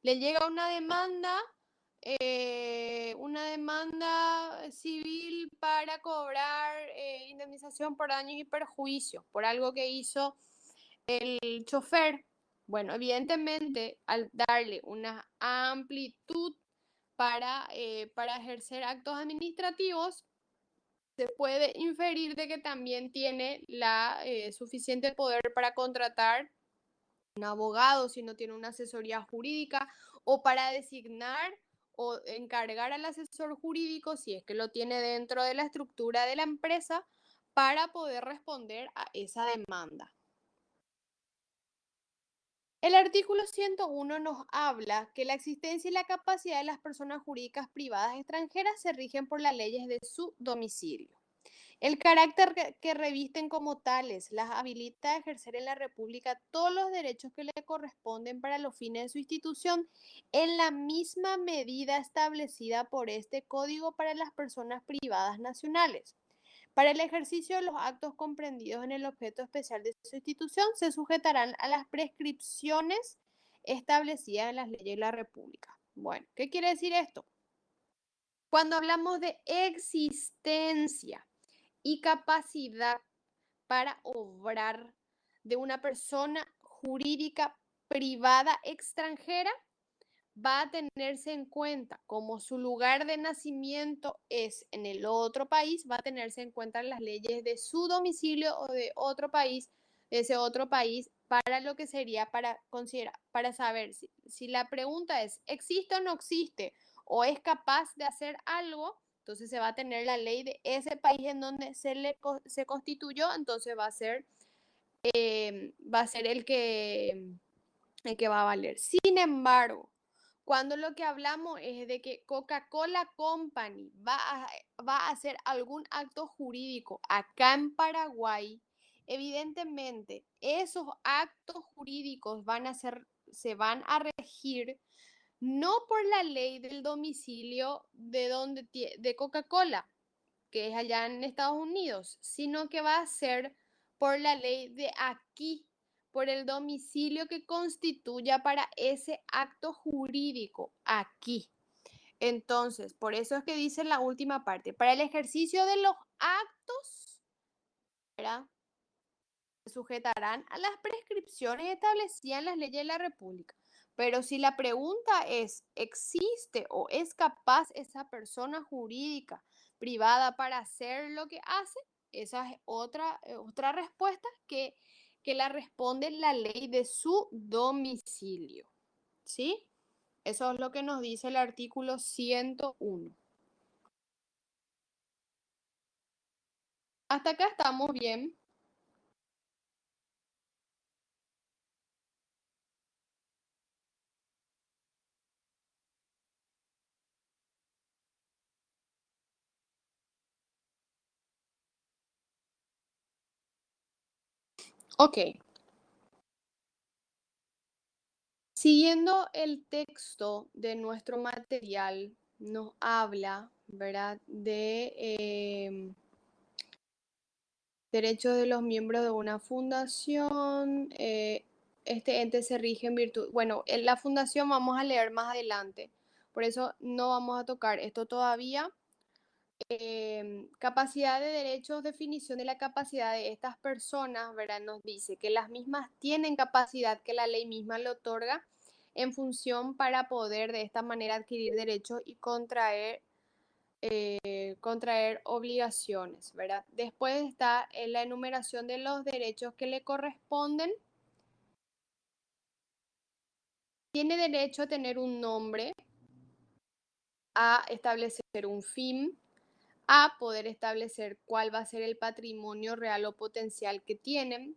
Le llega una demanda civil para cobrar indemnización por daños y perjuicios por algo que hizo el chofer. Bueno, evidentemente, al darle una amplitud para ejercer actos administrativos, se puede inferir de que también tiene la suficiente poder para contratar un abogado si no tiene una asesoría jurídica o para designar o encargar al asesor jurídico, si es que lo tiene dentro de la estructura de la empresa, para poder responder a esa demanda. El artículo 101 nos habla que la existencia y la capacidad de las personas jurídicas privadas extranjeras se rigen por las leyes de su domicilio. El carácter que revisten como tales las habilita a ejercer en la República todos los derechos que le corresponden para los fines de su institución en la misma medida establecida por este código para las personas privadas nacionales. Para el ejercicio de los actos comprendidos en el objeto especial de su institución se sujetarán a las prescripciones establecidas en las leyes de la República. Bueno, ¿qué quiere decir esto? Cuando hablamos de existencia y capacidad para obrar de una persona jurídica privada extranjera, va a tenerse en cuenta como su lugar de nacimiento es en el otro país, va a tenerse en cuenta las leyes de su domicilio o de otro país, de ese otro país, para lo que sería para considerar, para saber si la pregunta es, ¿existe o no existe? ¿O es capaz de hacer algo? Entonces se va a tener la ley de ese país en donde se constituyó, entonces va a ser el que va a valer. Sin embargo, cuando lo que hablamos es de que Coca-Cola Company va a hacer algún acto jurídico acá en Paraguay, evidentemente esos actos jurídicos se van a regir no por la ley del domicilio de Coca-Cola, que es allá en Estados Unidos, sino que va a ser por la ley de aquí, por el domicilio que constituya para ese acto jurídico aquí. Entonces, por eso es que dice la última parte, para el ejercicio de los actos, ¿verdad?, se sujetarán a las prescripciones establecidas en las leyes de la República. Pero si la pregunta es, ¿existe o es capaz esa persona jurídica privada para hacer lo que hace? Esa es otra respuesta que la responde la ley de su domicilio. ¿Sí? Eso es lo que nos dice el artículo 101. Hasta acá estamos bien. Ok. Siguiendo el texto de nuestro material, nos habla, ¿verdad?, de derechos de los miembros de una fundación. Este ente se rige en virtud, bueno, en la fundación vamos a leer más adelante, por eso no vamos a tocar esto todavía. Capacidad de derechos, definición de la capacidad de estas personas, ¿verdad? Nos dice que las mismas tienen capacidad que la ley misma le otorga en función para poder de esta manera adquirir derechos y contraer obligaciones, ¿verdad? Después está la enumeración de los derechos que le corresponden. Tiene derecho a tener un nombre, a establecer un fin, a poder establecer cuál va a ser el patrimonio real o potencial que tienen,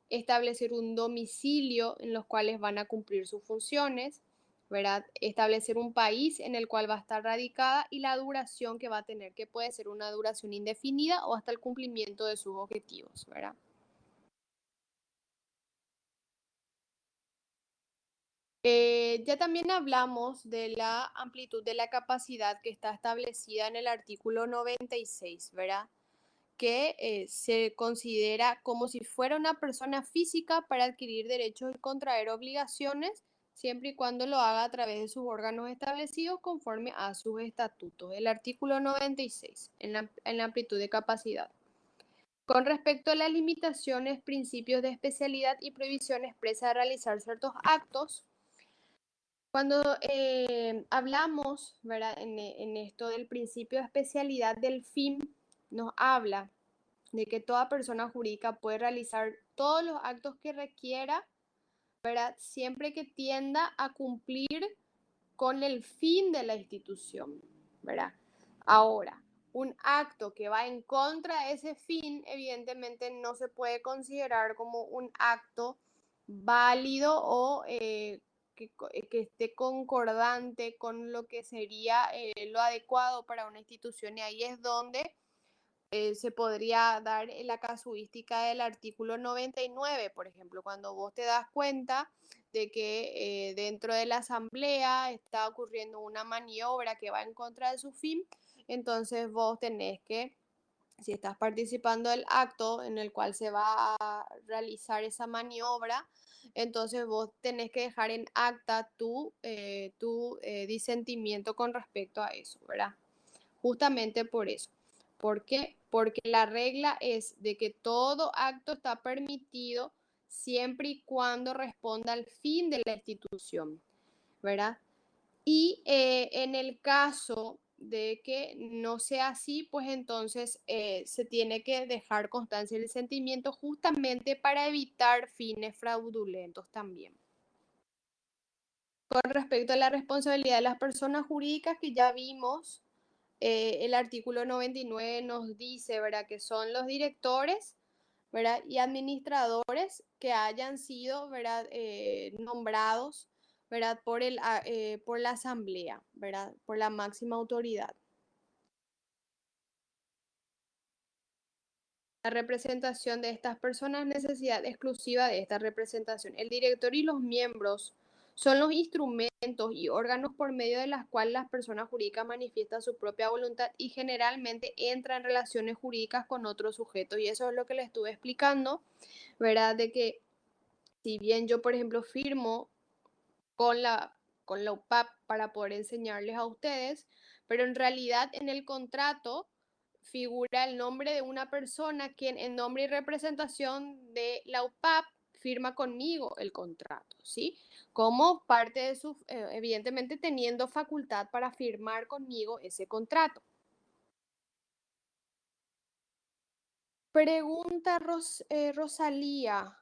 establecer un domicilio en los cuales van a cumplir sus funciones, ¿verdad? Establecer un país en el cual va a estar radicada y la duración que va a tener, que puede ser una duración indefinida o hasta el cumplimiento de sus objetivos, ¿verdad? Ya también hablamos de la amplitud de la capacidad que está establecida en el artículo 96, ¿verdad? Que se considera como si fuera una persona física para adquirir derechos y contraer obligaciones, siempre y cuando lo haga a través de sus órganos establecidos conforme a sus estatutos. El artículo 96, en la amplitud de capacidad. Con respecto a las limitaciones, principios de especialidad y prohibición expresa de realizar ciertos actos, cuando hablamos, ¿verdad?, en esto del principio de especialidad del fin, nos habla de que toda persona jurídica puede realizar todos los actos que requiera, ¿verdad?, siempre que tienda a cumplir con el fin de la institución, ¿verdad? Ahora, un acto que va en contra de ese fin, evidentemente no se puede considerar como un acto válido o que esté concordante con lo que sería lo adecuado para una institución, y ahí es donde se podría dar en la casuística del artículo 99, por ejemplo, cuando vos te das cuenta de que dentro de la asamblea está ocurriendo una maniobra que va en contra de su fin, entonces vos tenés que, si estás participando del acto en el cual se va a realizar esa maniobra, entonces vos tenés que dejar en acta tu disentimiento con respecto a eso, ¿verdad? Justamente por eso. ¿Por qué? Porque la regla es de que todo acto está permitido siempre y cuando responda al fin de la institución, ¿verdad? Y en el caso de que no sea así, pues entonces se tiene que dejar constancia del sentimiento justamente para evitar fines fraudulentos también. Con respecto a la responsabilidad de las personas jurídicas que ya vimos, el artículo 99 nos dice, ¿verdad?, que son los directores, ¿verdad?, y administradores que hayan sido, ¿verdad?, nombrados, ¿verdad?, por la asamblea, ¿verdad?, por la máxima autoridad. La representación de estas personas, necesidad exclusiva de esta representación. El director y los miembros son los instrumentos y órganos por medio de los cuales las personas jurídicas manifiestan su propia voluntad y generalmente entran en relaciones jurídicas con otros sujetos. Y eso es lo que les estuve explicando, ¿verdad? De que si bien yo, por ejemplo, firmo con la UPAP para poder enseñarles a ustedes, pero en realidad en el contrato figura el nombre de una persona quien en nombre y representación de la UPAP firma conmigo el contrato, ¿sí? Como parte de su, evidentemente teniendo facultad para firmar conmigo ese contrato. Pregunta Rosalía,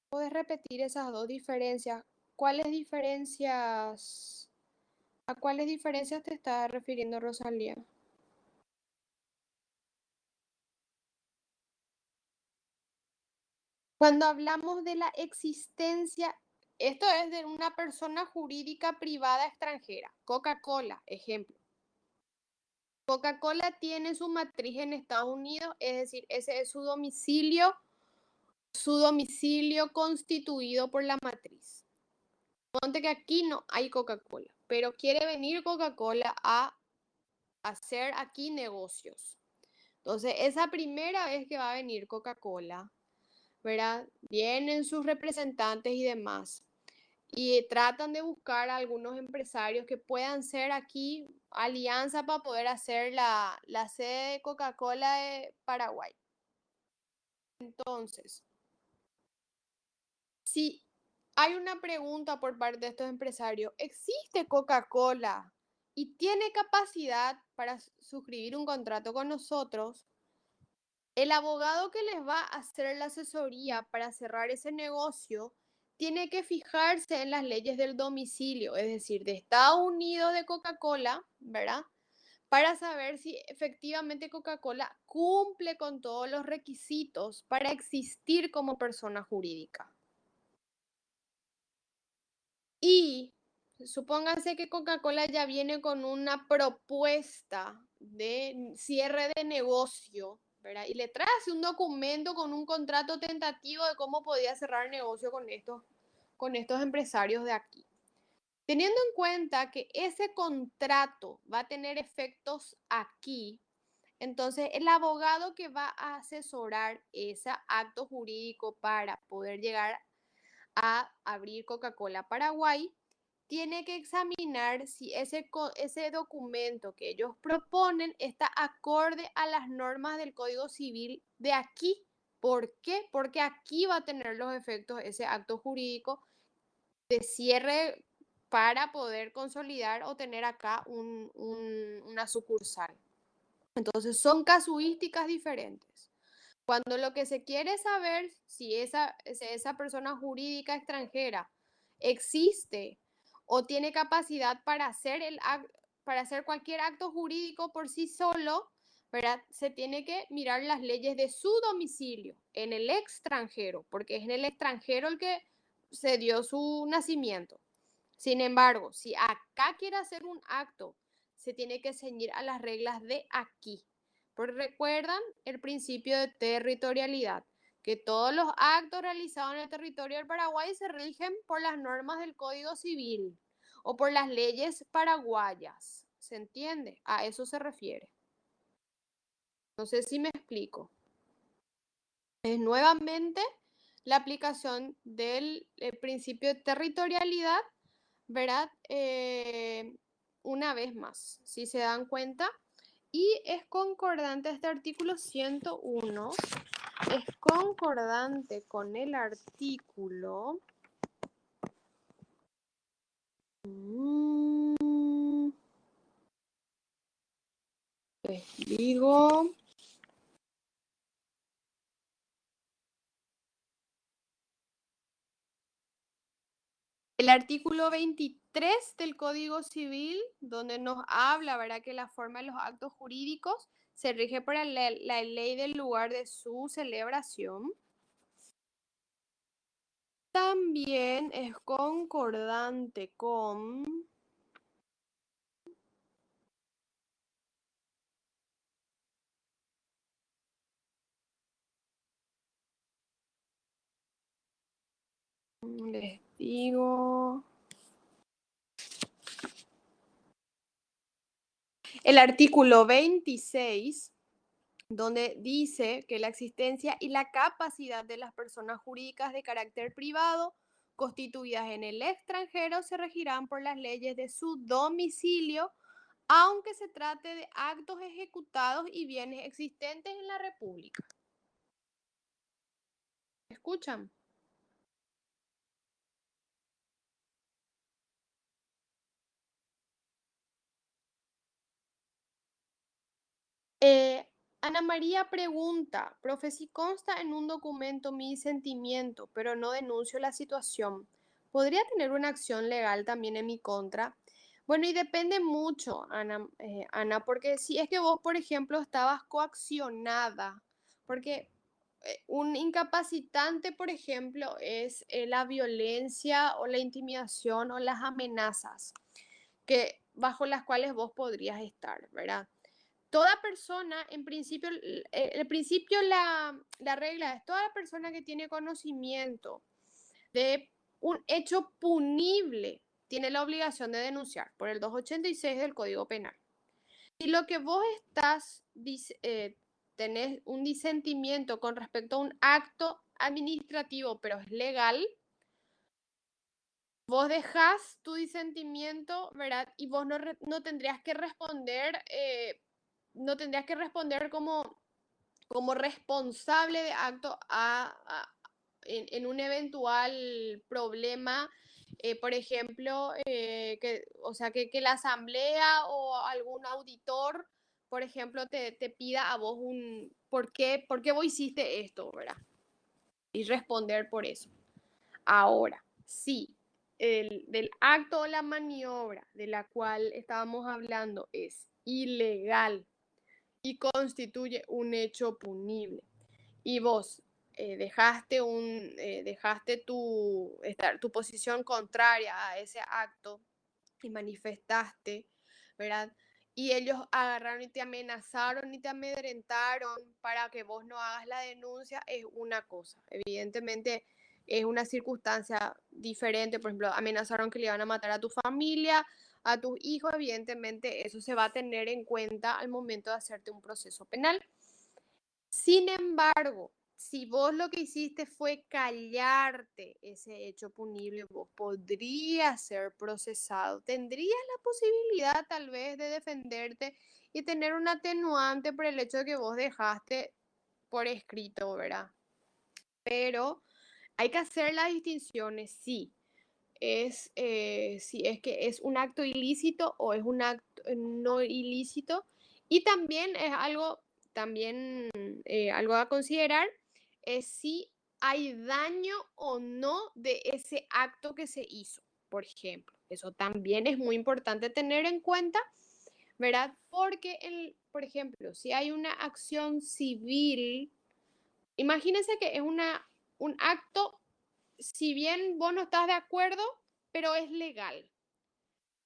¿puedes repetir esas dos diferencias? ¿Cuáles diferencias? ¿A cuáles diferencias te está refiriendo Rosalía? Cuando hablamos de la existencia, esto es de una persona jurídica privada extranjera. Coca-Cola, ejemplo. Coca-Cola tiene su matriz en Estados Unidos, es decir, ese es su domicilio constituido por la matriz. Ponte que aquí no hay Coca-Cola, pero quiere venir Coca-Cola a hacer aquí negocios. Entonces, esa primera vez que va a venir Coca-Cola, ¿verdad? Vienen sus representantes y demás. Y tratan de buscar a algunos empresarios que puedan ser aquí alianza para poder hacer la sede de Coca-Cola de Paraguay. Entonces, si hay una pregunta por parte de estos empresarios, ¿existe Coca-Cola y tiene capacidad para suscribir un contrato con nosotros? El abogado que les va a hacer la asesoría para cerrar ese negocio tiene que fijarse en las leyes del domicilio, es decir, de Estados Unidos de Coca-Cola, ¿verdad? Para saber si efectivamente Coca-Cola cumple con todos los requisitos para existir como persona jurídica. Y supónganse que Coca-Cola ya viene con una propuesta de cierre de negocio, ¿verdad? Y le trae un documento con un contrato tentativo de cómo podía cerrar negocio con estos empresarios de aquí. Teniendo en cuenta que ese contrato va a tener efectos aquí, entonces el abogado que va a asesorar ese acto jurídico para poder llegar a abrir Coca-Cola Paraguay, tiene que examinar si ese documento que ellos proponen está acorde a las normas del Código Civil de aquí. ¿Por qué? Porque aquí va a tener los efectos ese acto jurídico de cierre para poder consolidar o tener acá una sucursal. Entonces son casuísticas diferentes. Cuando lo que se quiere saber si esa persona jurídica extranjera existe o tiene capacidad para hacer cualquier acto jurídico por sí solo, ¿verdad? Se tiene que mirar las leyes de su domicilio en el extranjero, porque es en el extranjero el que se dio su nacimiento. Sin embargo, si acá quiere hacer un acto, se tiene que ceñir a las reglas de aquí. Porque recuerdan el principio de territorialidad, que todos los actos realizados en el territorio del Paraguay se rigen por las normas del Código Civil o por las leyes paraguayas. ¿Se entiende? A eso se refiere. No sé si me explico. Es nuevamente la aplicación del principio de territorialidad, ¿verdad? Una vez más, si se dan cuenta. Y es concordante este artículo 101, es concordante con el artículo... Les digo... El artículo 23 del Código Civil, donde nos habla, ¿verdad?, que la forma de los actos jurídicos se rige por la ley del lugar de su celebración. También es concordante con... Les digo... El artículo 26, donde dice que la existencia y la capacidad de las personas jurídicas de carácter privado constituidas en el extranjero se regirán por las leyes de su domicilio, aunque se trate de actos ejecutados y bienes existentes en la República. ¿Escuchan? Ana María pregunta, profe, si consta en un documento mi sentimiento, pero no denuncio la situación, ¿podría tener una acción legal también en mi contra? Bueno, y depende mucho, Ana, porque si es que vos, por ejemplo, estabas coaccionada, porque un incapacitante, por ejemplo, es la violencia o la intimidación o las amenazas que, bajo las cuales vos podrías estar, ¿verdad? Toda persona, en principio, el principio, la regla es toda persona que tiene conocimiento de un hecho punible tiene la obligación de denunciar por el 286 del Código Penal. Si lo que vos tenés un disentimiento con respecto a un acto administrativo, pero es legal, vos dejás tu disentimiento, ¿verdad? Y vos no tendrías que responder, no tendrías que responder como responsable de acto en un eventual problema, por ejemplo, o sea, que la asamblea o algún auditor, por ejemplo, te pida a vos ¿por qué vos hiciste esto, ¿verdad? Y responder por eso. Ahora, sí, del acto o la maniobra de la cual estábamos hablando es ilegal y constituye un hecho punible, y vos dejaste tu posición contraria a ese acto y manifestaste, ¿verdad? Y ellos agarraron y te amenazaron y te amedrentaron para que vos no hagas la denuncia, es una cosa. Evidentemente es una circunstancia diferente. Por ejemplo, amenazaron que le iban a matar a tu familia, a tus hijos. Evidentemente eso se va a tener en cuenta al momento de hacerte un proceso penal. Sin embargo, si vos lo que hiciste fue callarte ese hecho punible, vos podrías ser procesado. Tendrías la posibilidad tal vez de defenderte y tener un atenuante por el hecho de que vos dejaste por escrito, ¿verdad? Pero hay que hacer las distinciones, sí. Si es que es un acto ilícito o es un acto no ilícito. Y también es algo a considerar, es si hay daño o no de ese acto que se hizo, por ejemplo. Eso también es muy importante tener en cuenta, ¿verdad? Porque, por ejemplo, si hay una acción civil, imagínense que es un acto, si bien vos no estás de acuerdo, pero es legal.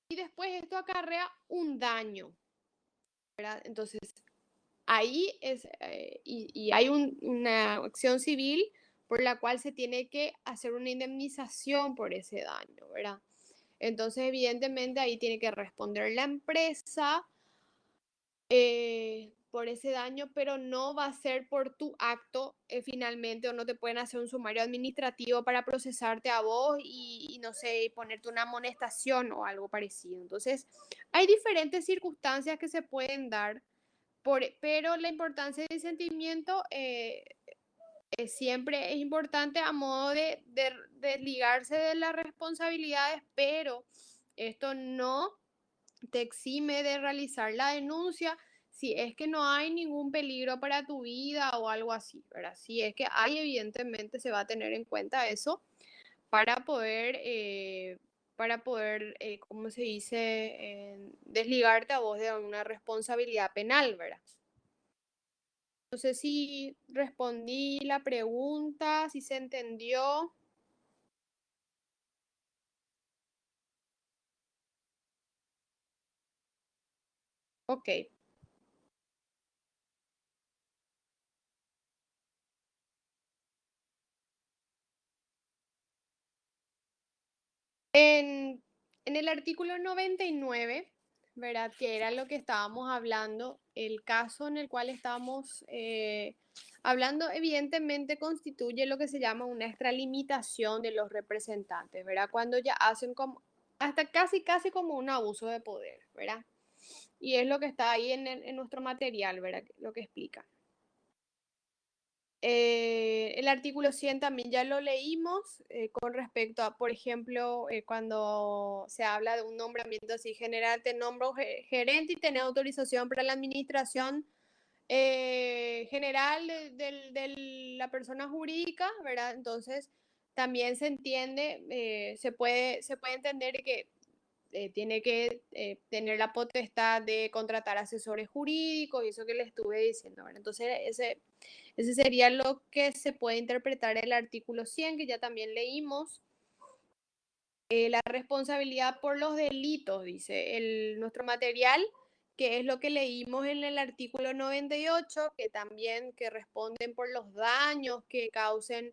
Y después esto acarrea un daño, ¿verdad? Entonces, ahí y hay una acción civil por la cual se tiene que hacer una indemnización por ese daño, ¿verdad? Entonces, evidentemente, ahí tiene que responder la empresa por ese daño, pero no va a ser por tu acto finalmente, o no te pueden hacer un sumario administrativo para procesarte a vos y no sé, y ponerte una amonestación o algo parecido. Entonces, hay diferentes circunstancias que se pueden dar, pero la importancia del sentimiento siempre es importante a modo de desligarse de las responsabilidades, pero esto no te exime de realizar la denuncia si es que no hay ningún peligro para tu vida o algo así, ¿verdad? Si es que hay, evidentemente se va a tener en cuenta eso para poder, ¿cómo se dice? Desligarte a vos de una responsabilidad penal, ¿verdad? No sé si respondí la pregunta, si se entendió. Ok. En el artículo 99, ¿verdad? Que era lo que estábamos hablando, el caso en el cual estamos hablando, evidentemente constituye lo que se llama una extralimitación de los representantes, ¿verdad? Cuando ya hacen como, hasta casi, casi como un abuso de poder, ¿verdad? Y es lo que está ahí en nuestro material, ¿verdad? Lo que explica. El artículo 100 también ya lo leímos con respecto a, por ejemplo, cuando se habla de un nombramiento así general, te nombro gerente y tener autorización para la administración general de la persona jurídica, ¿verdad? Entonces, también se entiende, se puede entender que tiene que tener la potestad de contratar asesores jurídicos y eso que le estuve diciendo, ¿verdad? Entonces, ese sería lo que se puede interpretar el artículo 100, que ya también leímos. La responsabilidad por los delitos, dice nuestro material, que es lo que leímos en el artículo 98, que también que responden por los daños que causen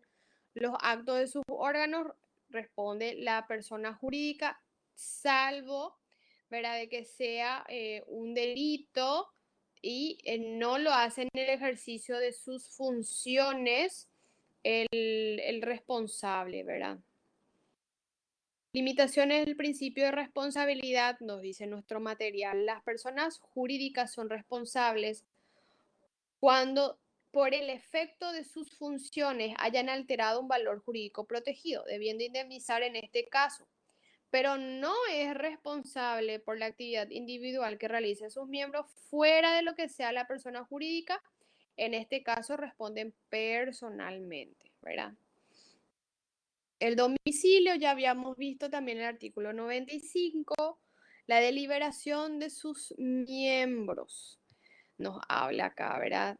los actos de sus órganos, responde la persona jurídica, salvo, ¿verdad?, de que sea un delito y no lo hace en el ejercicio de sus funciones el responsable, ¿verdad? Limitaciones del principio de responsabilidad, nos dice nuestro material. Las personas jurídicas son responsables cuando por el efecto de sus funciones hayan alterado un valor jurídico protegido, debiendo indemnizar en este caso, pero no es responsable por la actividad individual que realicen sus miembros fuera de lo que sea la persona jurídica. En este caso responden personalmente, ¿verdad? El domicilio, ya habíamos visto también el artículo 95, la deliberación de sus miembros. Nos habla acá, ¿verdad?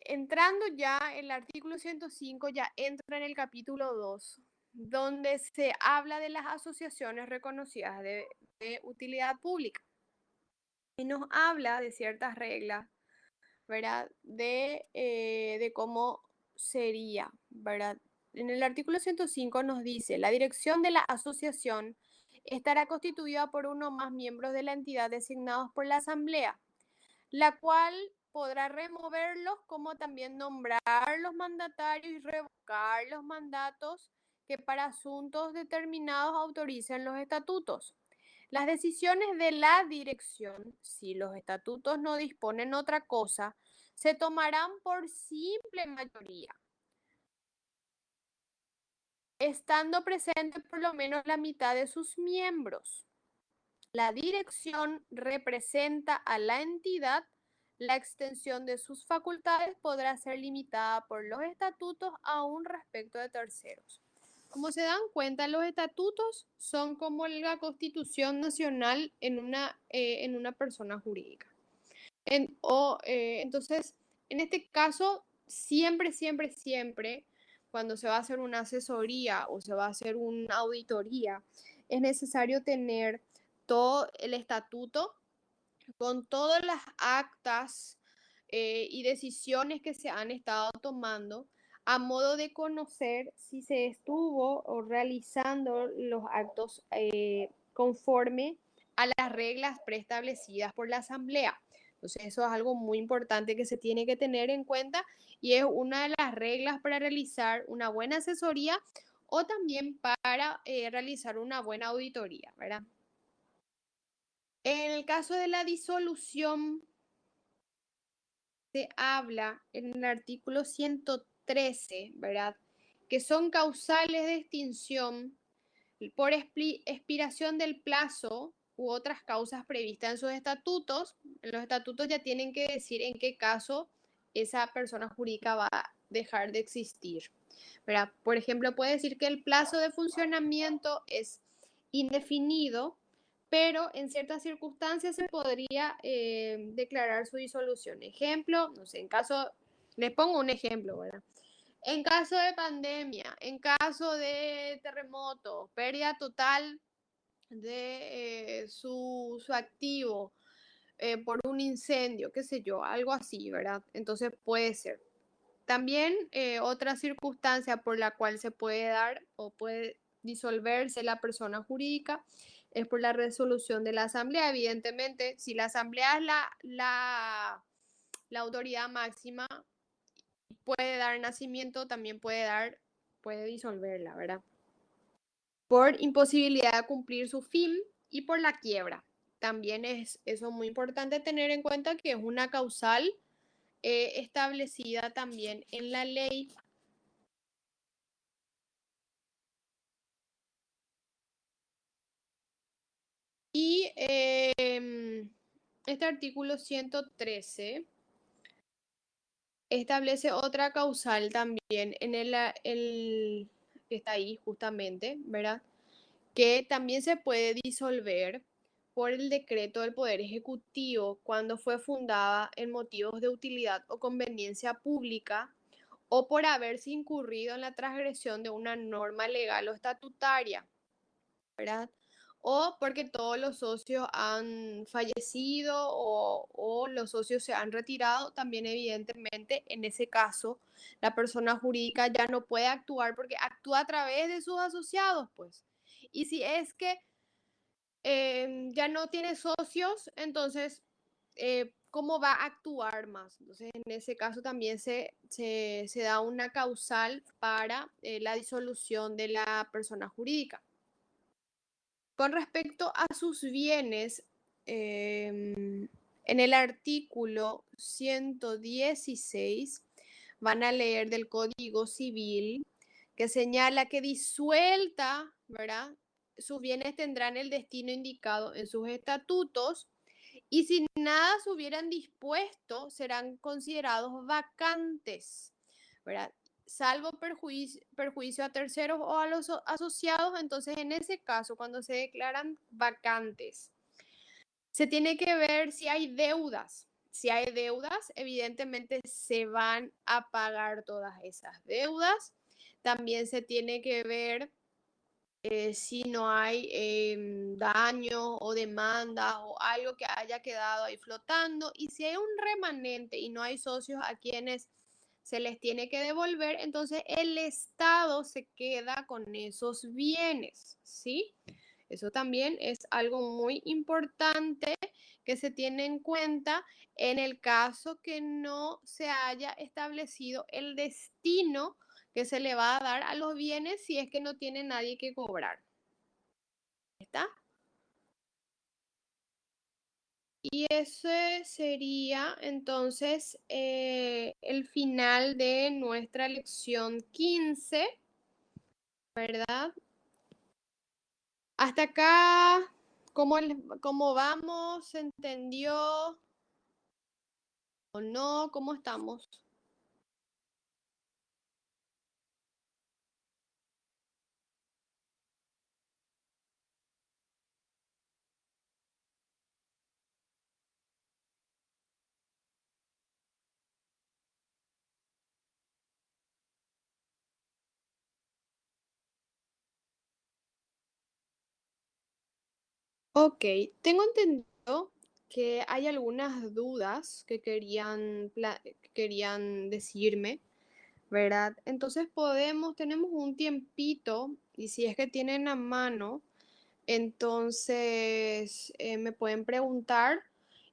Entrando ya, el artículo 105 ya entra en el capítulo 2, donde se habla de las asociaciones reconocidas de utilidad pública. Y nos habla de ciertas reglas, ¿verdad? De cómo sería, ¿verdad? En el artículo 105 nos dice, la dirección de la asociación estará constituida por uno o más miembros de la entidad designados por la asamblea, la cual podrá removerlos como también nombrar los mandatarios y revocar los mandatos que para asuntos determinados autoricen los estatutos. Las decisiones de la dirección, si los estatutos no disponen otra cosa, se tomarán por simple mayoría, estando presente por lo menos la mitad de sus miembros. La dirección representa a la entidad. La extensión de sus facultades podrá ser limitada por los estatutos aún respecto de terceros. Como se dan cuenta, los estatutos son como la constitución nacional en una persona jurídica. Entonces, en este caso, siempre, siempre, siempre, cuando se va a hacer una asesoría o se va a hacer una auditoría, es necesario tener todo el estatuto con todas las actas y decisiones que se han estado tomando a modo de conocer si se estuvo o realizando los actos conforme a las reglas preestablecidas por la Asamblea. Entonces eso es algo muy importante que se tiene que tener en cuenta y es una de las reglas para realizar una buena asesoría o también para realizar una buena auditoría, ¿verdad? En el caso de la disolución, se habla en el artículo 113, ¿verdad? Que son causales de extinción por expiración del plazo u otras causas previstas en sus estatutos. En los estatutos ya tienen que decir en qué caso esa persona jurídica va a dejar de existir, ¿verdad? Por ejemplo, puede decir que el plazo de funcionamiento es indefinido, pero en ciertas circunstancias se podría declarar su disolución. Ejemplo, no sé, en caso, les pongo un ejemplo, ¿verdad? En caso de pandemia, en caso de terremoto, pérdida total de su activo por un incendio, qué sé yo, algo así, ¿verdad? Entonces puede ser. También otra circunstancia por la cual se puede dar o puede disolverse la persona jurídica es por la resolución de la asamblea. Evidentemente, si la asamblea es la autoridad máxima, puede dar nacimiento, también puede disolverla, ¿verdad? Por imposibilidad de cumplir su fin y por la quiebra. También es eso muy importante tener en cuenta que es una causal establecida también en la ley. Y este artículo 113 establece otra causal también en que está ahí justamente, ¿verdad? Que también se puede disolver por el decreto del Poder Ejecutivo cuando fue fundada en motivos de utilidad o conveniencia pública o por haberse incurrido en la transgresión de una norma legal o estatutaria, ¿verdad? O porque todos los socios han fallecido o los socios se han retirado, también evidentemente en ese caso la persona jurídica ya no puede actuar porque actúa a través de sus asociados, pues. Y si es que ya no tiene socios, entonces, ¿cómo va a actuar más? Entonces, en ese caso también se da una causal para la disolución de la persona jurídica. Con respecto a sus bienes, en el artículo 116 van a leer del Código Civil que señala que disuelta, ¿verdad? Sus bienes tendrán el destino indicado en sus estatutos y si nada se hubieran dispuesto, serán considerados vacantes, ¿verdad? Salvo perjuicio a terceros o a los asociados, entonces en ese caso, cuando se declaran vacantes, se tiene que ver si hay deudas. Si hay deudas, evidentemente se van a pagar todas esas deudas. También se tiene que ver si no hay daño o demanda o algo que haya quedado ahí flotando. Y si hay un remanente y no hay socios a quienes se les tiene que devolver, entonces el Estado se queda con esos bienes, ¿sí? Eso también es algo muy importante que se tiene en cuenta en el caso que no se haya establecido el destino que se le va a dar a los bienes si es que no tiene nadie que cobrar. ¿Está? Y ese sería entonces el final de nuestra lección 15, ¿verdad? Hasta acá, ¿cómo vamos? ¿Se entendió o no? ¿Cómo estamos? Ok, tengo entendido que hay algunas dudas que que querían decirme, ¿verdad? Entonces tenemos un tiempito y si es que tienen a mano, entonces me pueden preguntar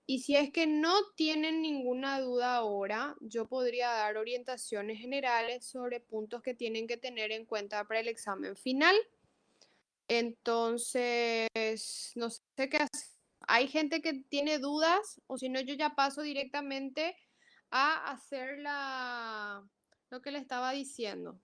y si es que no tienen ninguna duda ahora, yo podría dar orientaciones generales sobre puntos que tienen que tener en cuenta para el examen final. Entonces, no sé qué hacer. Hay gente que tiene dudas o si no, yo ya paso directamente a hacer lo que le estaba diciendo.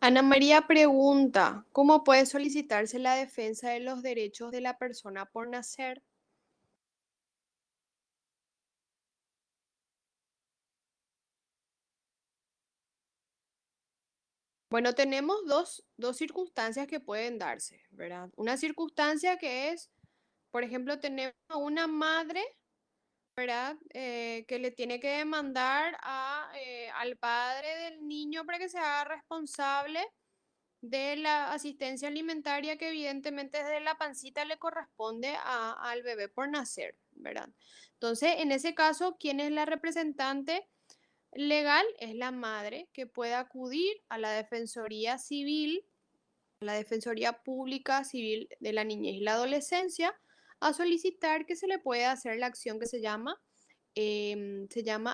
Ana María pregunta, ¿cómo puede solicitarse la defensa de los derechos de la persona por nacer? Bueno, tenemos dos circunstancias que pueden darse, ¿verdad? Una circunstancia que es, por ejemplo, tenemos a una madre, ¿verdad? Que le tiene que demandar al padre del niño para que se haga responsable de la asistencia alimentaria que evidentemente desde la pancita le corresponde al bebé por nacer, ¿verdad? Entonces, en ese caso, ¿quién es la representante legal? Es la madre que puede acudir a la Defensoría Civil, a la Defensoría Pública Civil de la Niñez y la Adolescencia, a solicitar que se le pueda hacer la acción que se llama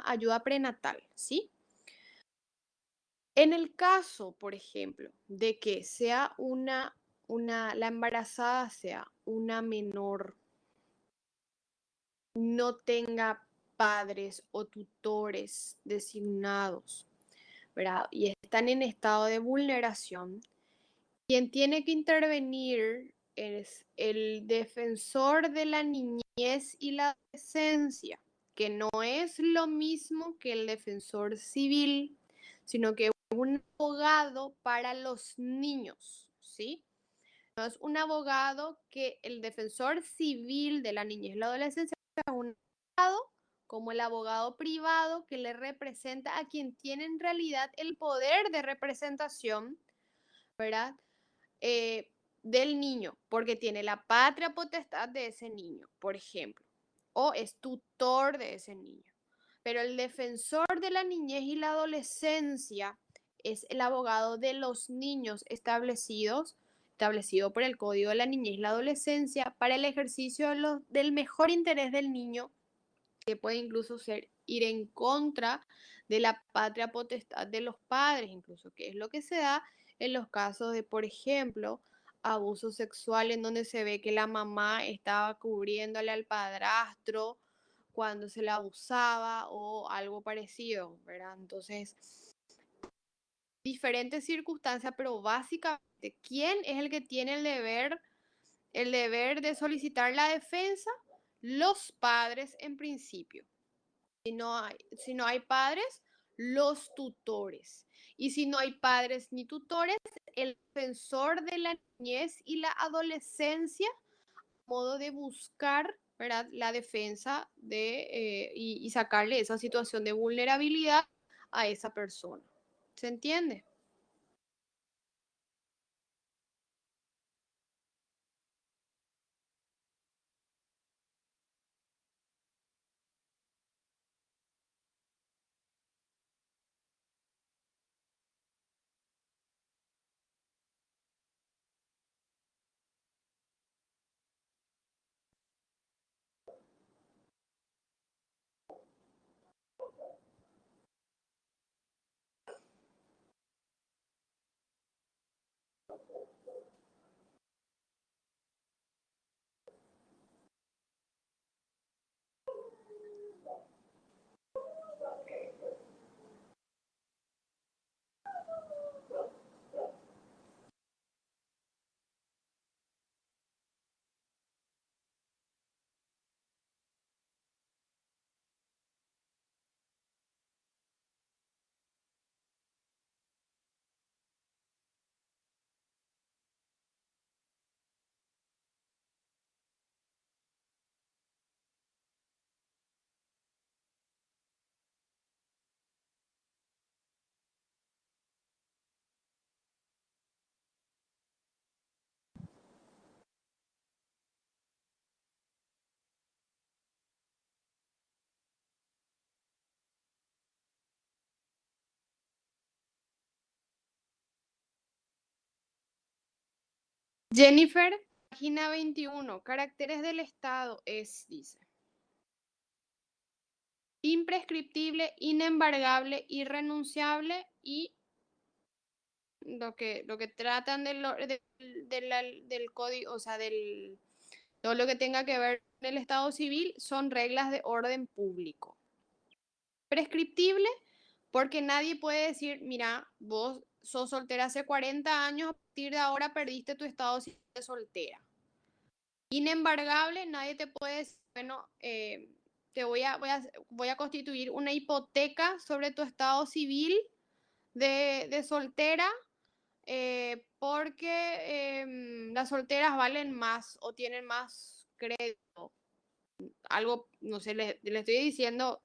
ayuda prenatal, ¿sí? En el caso, por ejemplo, de que sea la embarazada sea una menor, no tenga padres o tutores designados, ¿verdad? Y están en estado de vulneración, quien tiene que intervenir es el defensor de la niñez y la adolescencia, que no es lo mismo que el defensor civil, sino que es un abogado para los niños, ¿sí? No es un abogado que el defensor civil de la niñez y la adolescencia es un abogado como el abogado privado que le representa a quien tiene en realidad el poder de representación, ¿verdad? eh, del niño, porque tiene la patria potestad de ese niño, por ejemplo, o es tutor de ese niño. Pero el defensor de la niñez y la adolescencia es el abogado de los niños establecido por el Código de la Niñez y la Adolescencia para el ejercicio del mejor interés del niño, que puede incluso ser ir en contra de la patria potestad de los padres, incluso, que es lo que se da en los casos de, por ejemplo, abuso sexual en donde se ve que la mamá estaba cubriéndole al padrastro cuando se la abusaba o algo parecido, ¿verdad? Entonces, diferentes circunstancias, pero básicamente, ¿quién es el que tiene el deber de solicitar la defensa? Los padres en principio. Si no hay padres, los tutores. Y si no hay padres ni tutores, el defensor de la niñez y la adolescencia, modo de buscar, ¿verdad? La defensa y sacarle esa situación de vulnerabilidad a esa persona. ¿Se entiende? Jennifer, página 21, caracteres del Estado es, dice, imprescriptible, inembargable, irrenunciable y lo que tratan del código, o sea, todo lo que tenga que ver con el Estado civil son reglas de orden público. Prescriptible porque nadie puede decir, mira, vos sos soltera hace 40 años, a partir de ahora perdiste tu estado civil de soltera. Inembargable, nadie te puede decir, bueno, te voy a constituir una hipoteca sobre tu estado civil de soltera porque las solteras valen más o tienen más crédito. Algo, no sé, le estoy diciendo,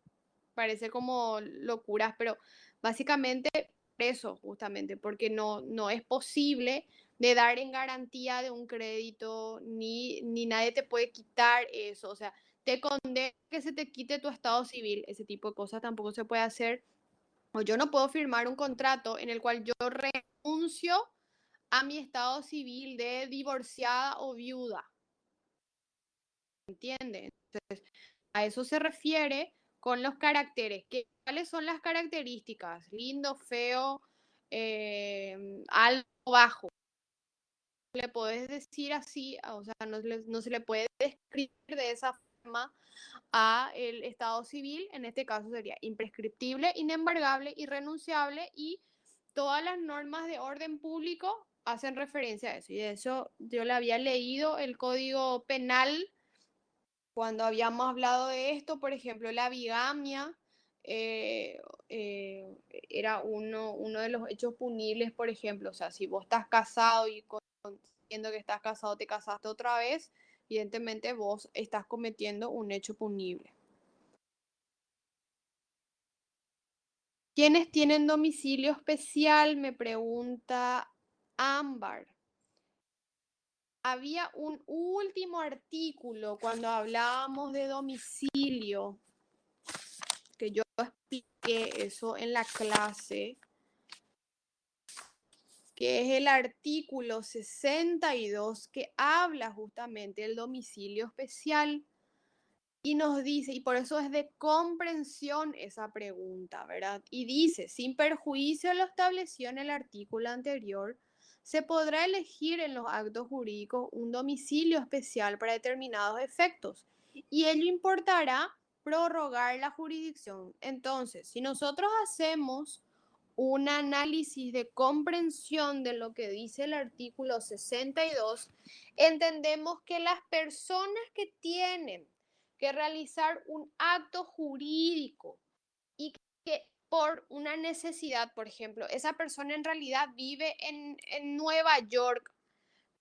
parece como locuras, pero básicamente eso, justamente, porque no es posible de dar en garantía de un crédito, ni nadie te puede quitar eso, o sea, te condena que se te quite tu estado civil, ese tipo de cosas tampoco se puede hacer, o yo no puedo firmar un contrato en el cual yo renuncio a mi estado civil de divorciada o viuda, ¿entiendes? A eso se refiere con los caracteres. ¿Cuáles son las características? Lindo, feo, alto, bajo. Le podés decir así, o sea, no se le puede describir de esa forma a el estado civil, en este caso sería imprescriptible, inembargable, irrenunciable y todas las normas de orden público hacen referencia a eso. Y de eso yo le había leído el Código Penal cuando habíamos hablado de esto, por ejemplo, la bigamia eh, eh, era uno de los hechos punibles, por ejemplo, o sea, si vos estás casado y siendo que estás casado te casaste otra vez, evidentemente vos estás cometiendo un hecho punible. ¿Quiénes tienen domicilio especial? Me pregunta Ámbar. Había un último artículo cuando hablábamos de domicilio que yo expliqué eso en la clase, que es el artículo 62 que habla justamente del domicilio especial y nos dice, y por eso es de comprensión esa pregunta, ¿verdad? Y dice, sin perjuicio de lo establecido en el artículo anterior, se podrá elegir en los actos jurídicos un domicilio especial para determinados efectos y ello importará prorrogar la jurisdicción. Entonces, si nosotros hacemos un análisis de comprensión de lo que dice el artículo 62, entendemos que las personas que tienen que realizar un acto jurídico y que por una necesidad, por ejemplo, esa persona en realidad vive en Nueva York,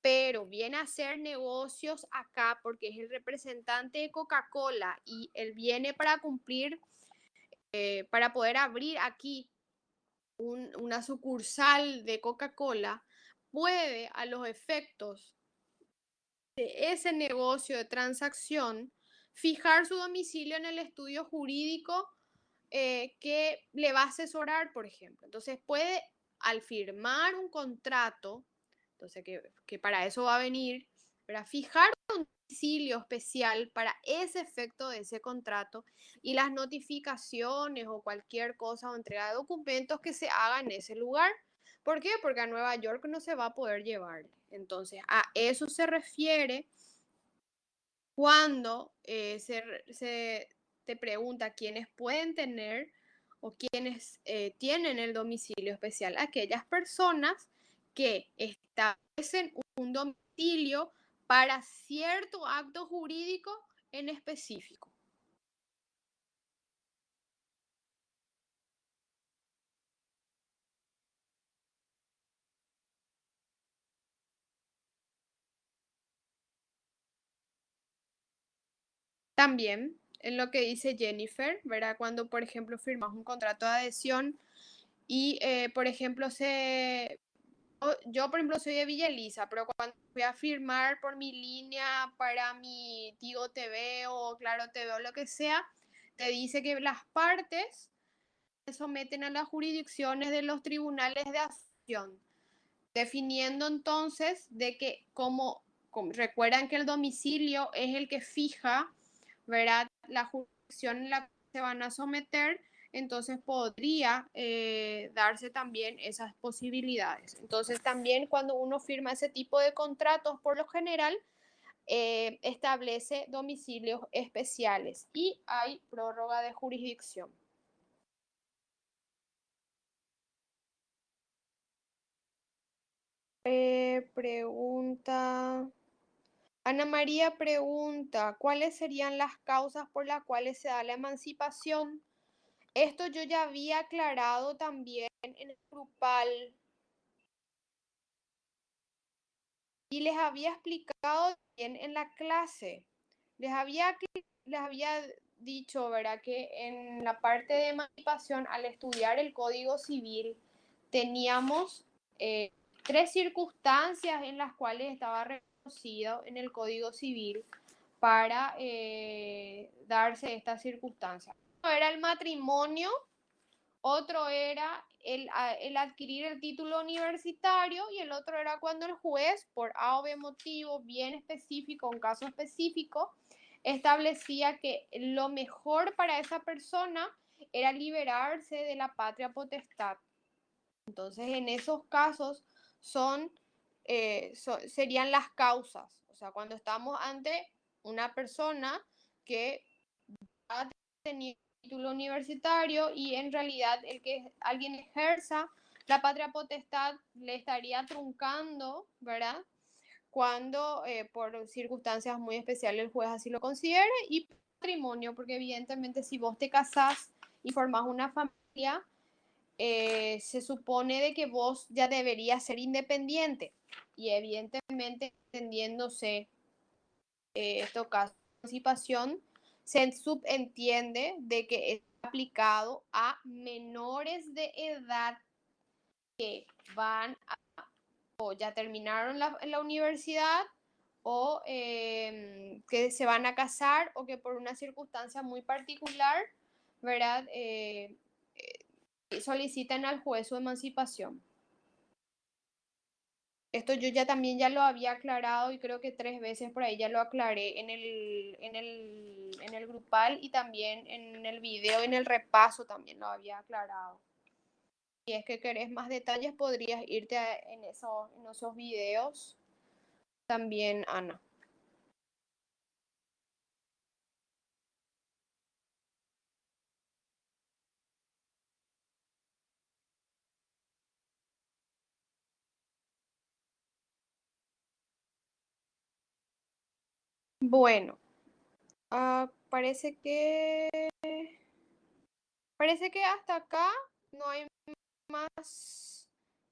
pero viene a hacer negocios acá porque es el representante de Coca-Cola y él viene para cumplir, para poder abrir aquí una sucursal de Coca-Cola, puede a los efectos de ese negocio de transacción fijar su domicilio en el estudio jurídico que le va a asesorar, por ejemplo. Entonces puede, al firmar un contrato, entonces que para eso va a venir, para fijar un domicilio especial para ese efecto de ese contrato y las notificaciones o cualquier cosa o entrega de documentos que se haga en ese lugar. ¿Por qué? Porque a Nueva York no se va a poder llevar. Entonces, a eso se refiere cuando te pregunta quiénes pueden tener o quiénes tienen el domicilio especial. Aquellas personas que establecen un domicilio para cierto acto jurídico en específico. También en lo que dice Jennifer, ¿verdad? Cuando, por ejemplo, firmas un contrato de adhesión y, por ejemplo, yo, por ejemplo, soy de Villa Elisa, pero cuando fui a firmar por mi línea para mi Tigo TV o Claro TV o lo que sea, te dice que las partes se someten a las jurisdicciones de los tribunales de acción, definiendo entonces de que como recuerdan que el domicilio es el que fija, ¿verdad? La jurisdicción en la que se van a someter, entonces podría darse también esas posibilidades. Entonces también cuando uno firma ese tipo de contratos, por lo general, establece domicilios especiales y hay prórroga de jurisdicción. Pregunta. Ana María pregunta, ¿cuáles serían las causas por las cuales se da la emancipación? Esto yo ya había aclarado también en el grupal y les había explicado bien en la clase. Les había dicho, ¿verdad? Que en la parte de emancipación, al estudiar el Código Civil, teníamos tres circunstancias en las cuales estaba reconocido en el Código Civil para darse esta circunstancia. Uno era el matrimonio, otro era el adquirir el título universitario y el otro era cuando el juez, por A o B motivo bien específico, un caso específico, establecía que lo mejor para esa persona era liberarse de la patria potestad. Entonces, en esos casos serían las causas. O sea, cuando estamos ante una persona que ha tenido título universitario y en realidad el que alguien ejerza la patria potestad le estaría truncando, ¿verdad? Cuando por circunstancias muy especiales el juez así lo considere, y patrimonio, porque evidentemente si vos te casás y formás una familia, se supone de que vos ya deberías ser independiente y evidentemente entendiéndose esto caso de emancipación, se subentiende de que es aplicado a menores de edad que van o ya terminaron la universidad o que se van a casar o que por una circunstancia muy particular, ¿verdad? Solicitan al juez su emancipación. Esto yo ya también ya lo había aclarado y creo que 3 veces por ahí ya lo aclaré en el grupal y también en el video, en el repaso también lo había aclarado. Si es que querés más detalles, podrías irte en esos videos también, Ana. Bueno, parece que hasta acá no hay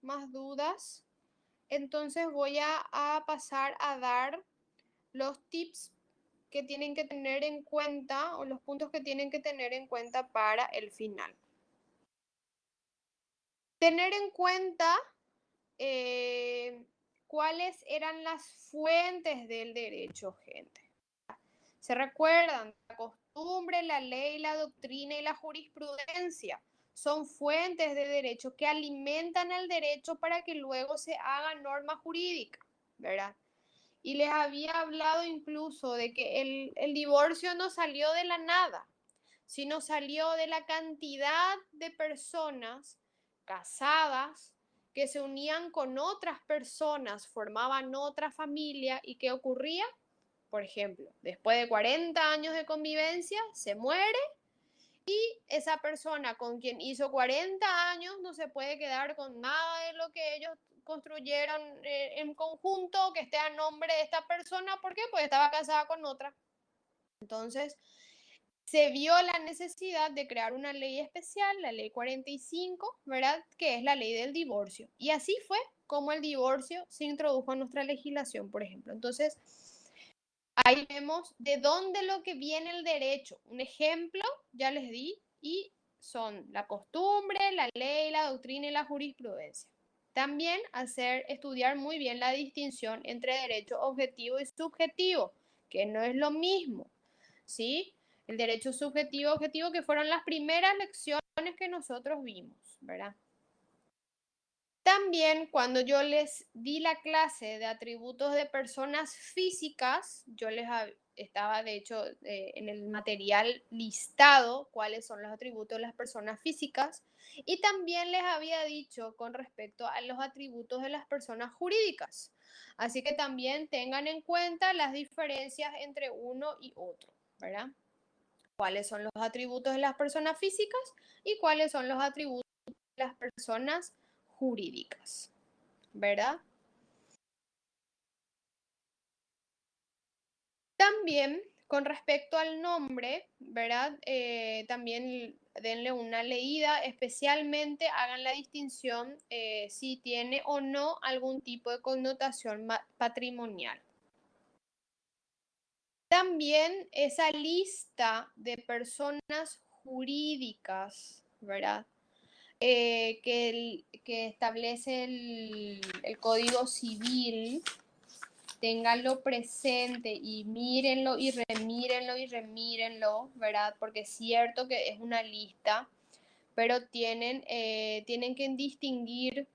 más dudas. Entonces voy a pasar a dar los tips que tienen que tener en cuenta o los puntos que tienen que tener en cuenta para el final. Tener en cuenta cuáles eran las fuentes del derecho, gente. ¿Se recuerdan? La costumbre, la ley, la doctrina y la jurisprudencia son fuentes de derecho que alimentan al derecho para que luego se haga norma jurídica, ¿verdad? Y les había hablado incluso de que el divorcio no salió de la nada, sino salió de la cantidad de personas casadas que se unían con otras personas, formaban otra familia y ¿qué ocurría? Por ejemplo, después de 40 años de convivencia, se muere y esa persona con quien hizo 40 años no se puede quedar con nada de lo que ellos construyeron en conjunto, que esté a nombre de esta persona. ¿Por qué? Pues estaba casada con otra. Entonces, se vio la necesidad de crear una ley especial, la ley 45, ¿verdad? Que es la ley del divorcio. Y así fue como el divorcio se introdujo a nuestra legislación, por ejemplo. Entonces, ahí vemos de dónde lo que viene el derecho. Un ejemplo, ya les di, y son la costumbre, la ley, la doctrina y la jurisprudencia. También estudiar muy bien la distinción entre derecho objetivo y subjetivo, que no es lo mismo, ¿sí? El derecho subjetivo objetivo, que fueron las primeras lecciones que nosotros vimos, ¿verdad? También cuando yo les di la clase de atributos de personas físicas, yo les estaba de hecho en el material listado cuáles son los atributos de las personas físicas y también les había dicho con respecto a los atributos de las personas jurídicas. Así que también tengan en cuenta las diferencias entre uno y otro, ¿verdad? Cuáles son los atributos de las personas físicas y cuáles son los atributos de las personas jurídicas, ¿verdad? También con respecto al nombre, ¿verdad? También denle una leída, especialmente hagan la distinción si tiene o no algún tipo de connotación patrimonial. También esa lista de personas jurídicas, ¿verdad? Que establece el Código Civil, ténganlo presente y mírenlo y remírenlo, ¿verdad? Porque es cierto que es una lista, pero tienen que distinguir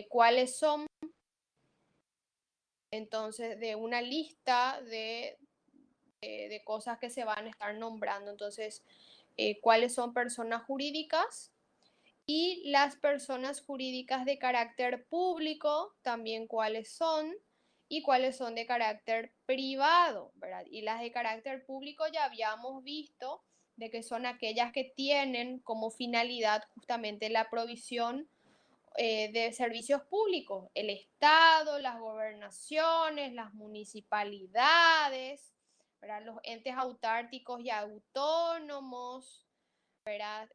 cuáles son, entonces, de una lista de cosas que se van a estar nombrando. Entonces, cuáles son personas jurídicas y las personas jurídicas de carácter público, también cuáles son y cuáles son de carácter privado, ¿verdad? Y las de carácter público ya habíamos visto de que son aquellas que tienen como finalidad justamente la provisión de servicios públicos, el Estado, las gobernaciones, las municipalidades, ¿verdad? Los entes autárquicos y autónomos, ¿verdad?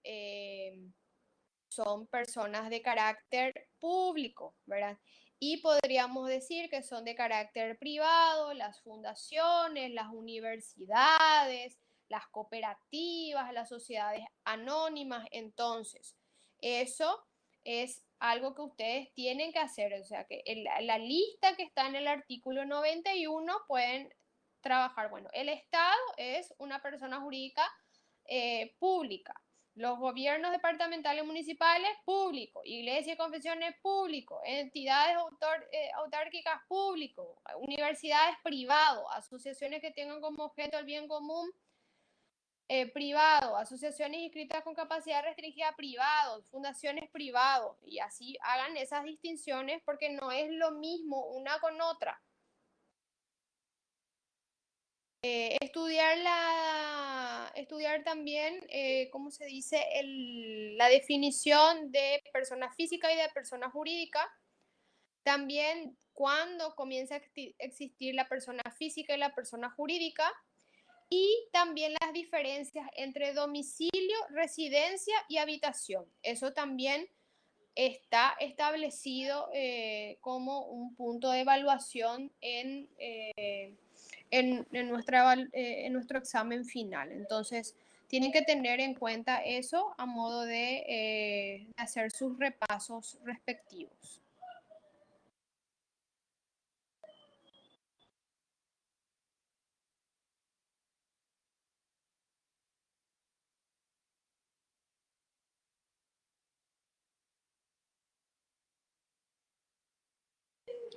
Son personas de carácter público, ¿verdad? Y podríamos decir que son de carácter privado las fundaciones, las universidades, las cooperativas, las sociedades anónimas. Entonces, eso es algo que ustedes tienen que hacer. O sea, que la lista que está en el artículo 91 pueden trabajar. Bueno, el Estado es una persona jurídica pública. Los gobiernos departamentales y municipales, público. Iglesias y confesiones, público. Entidades autárquicas, público. Universidades, privado. Asociaciones que tengan como objeto el bien común, privado. Asociaciones inscritas con capacidad restringida, privado. Fundaciones, privado. Y así hagan esas distinciones porque no es lo mismo una con otra. Estudiar también, ¿cómo se dice? La definición de persona física y de persona jurídica. También cuándo comienza a existir la persona física y la persona jurídica. Y también las diferencias entre domicilio, residencia y habitación. Eso también está establecido como un punto de evaluación en nuestro examen final. Entonces, tienen que tener en cuenta eso a modo de hacer sus repasos respectivos.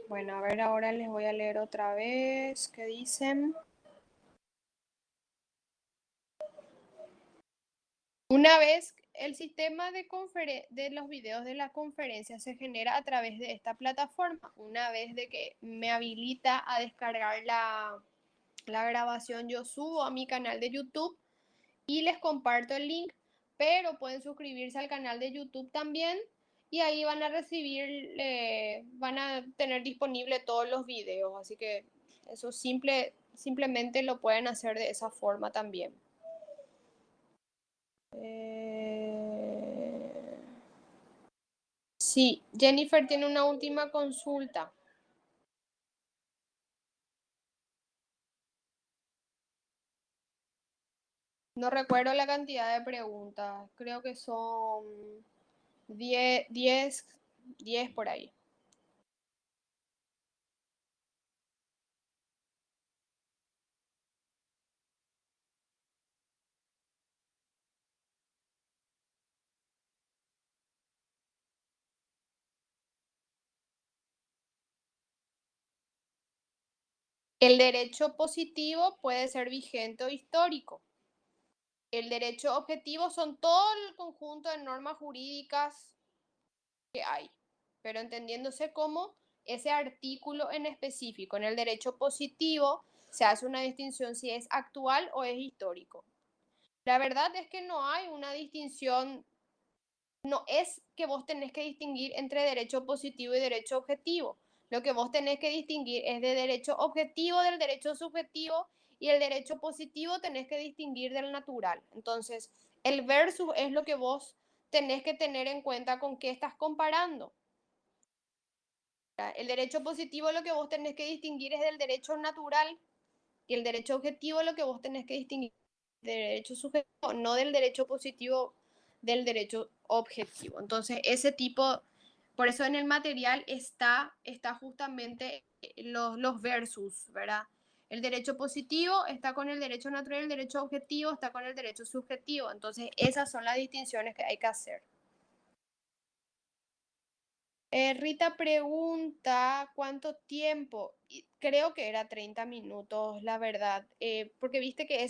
Bueno, a ver, ahora les voy a leer otra vez qué dicen. Una vez el sistema de los videos de la conferencia se genera a través de esta plataforma. Una vez de que me habilita a descargar la grabación, yo subo a mi canal de YouTube y les comparto el link, pero pueden suscribirse al canal de YouTube también y ahí van a recibir, van a tener disponible todos los videos, así que eso simplemente lo pueden hacer de esa forma también. Sí, Jennifer tiene una última consulta. No recuerdo la cantidad de preguntas, creo que son 10 por ahí. El derecho positivo puede ser vigente o histórico. El derecho objetivo son todo el conjunto de normas jurídicas que hay, pero entendiéndose como ese artículo en específico. En el derecho positivo se hace una distinción si es actual o es histórico. La verdad es que no hay una distinción, no es que vos tenés que distinguir entre derecho positivo y derecho objetivo. Lo que vos tenés que distinguir es de derecho objetivo del derecho subjetivo y el derecho positivo tenés que distinguir del natural. Entonces, el versus es lo que vos tenés que tener en cuenta con qué estás comparando. El derecho positivo lo que vos tenés que distinguir es del derecho natural y el derecho objetivo lo que vos tenés que distinguir del derecho subjetivo, no del derecho positivo del derecho objetivo. Entonces, ese tipo, por eso en el material está justamente los versus, ¿verdad? El derecho positivo está con el derecho natural, el derecho objetivo está con el derecho subjetivo. Entonces, esas son las distinciones que hay que hacer. Rita pregunta cuánto tiempo. Creo que era 30 minutos, la verdad. Porque viste que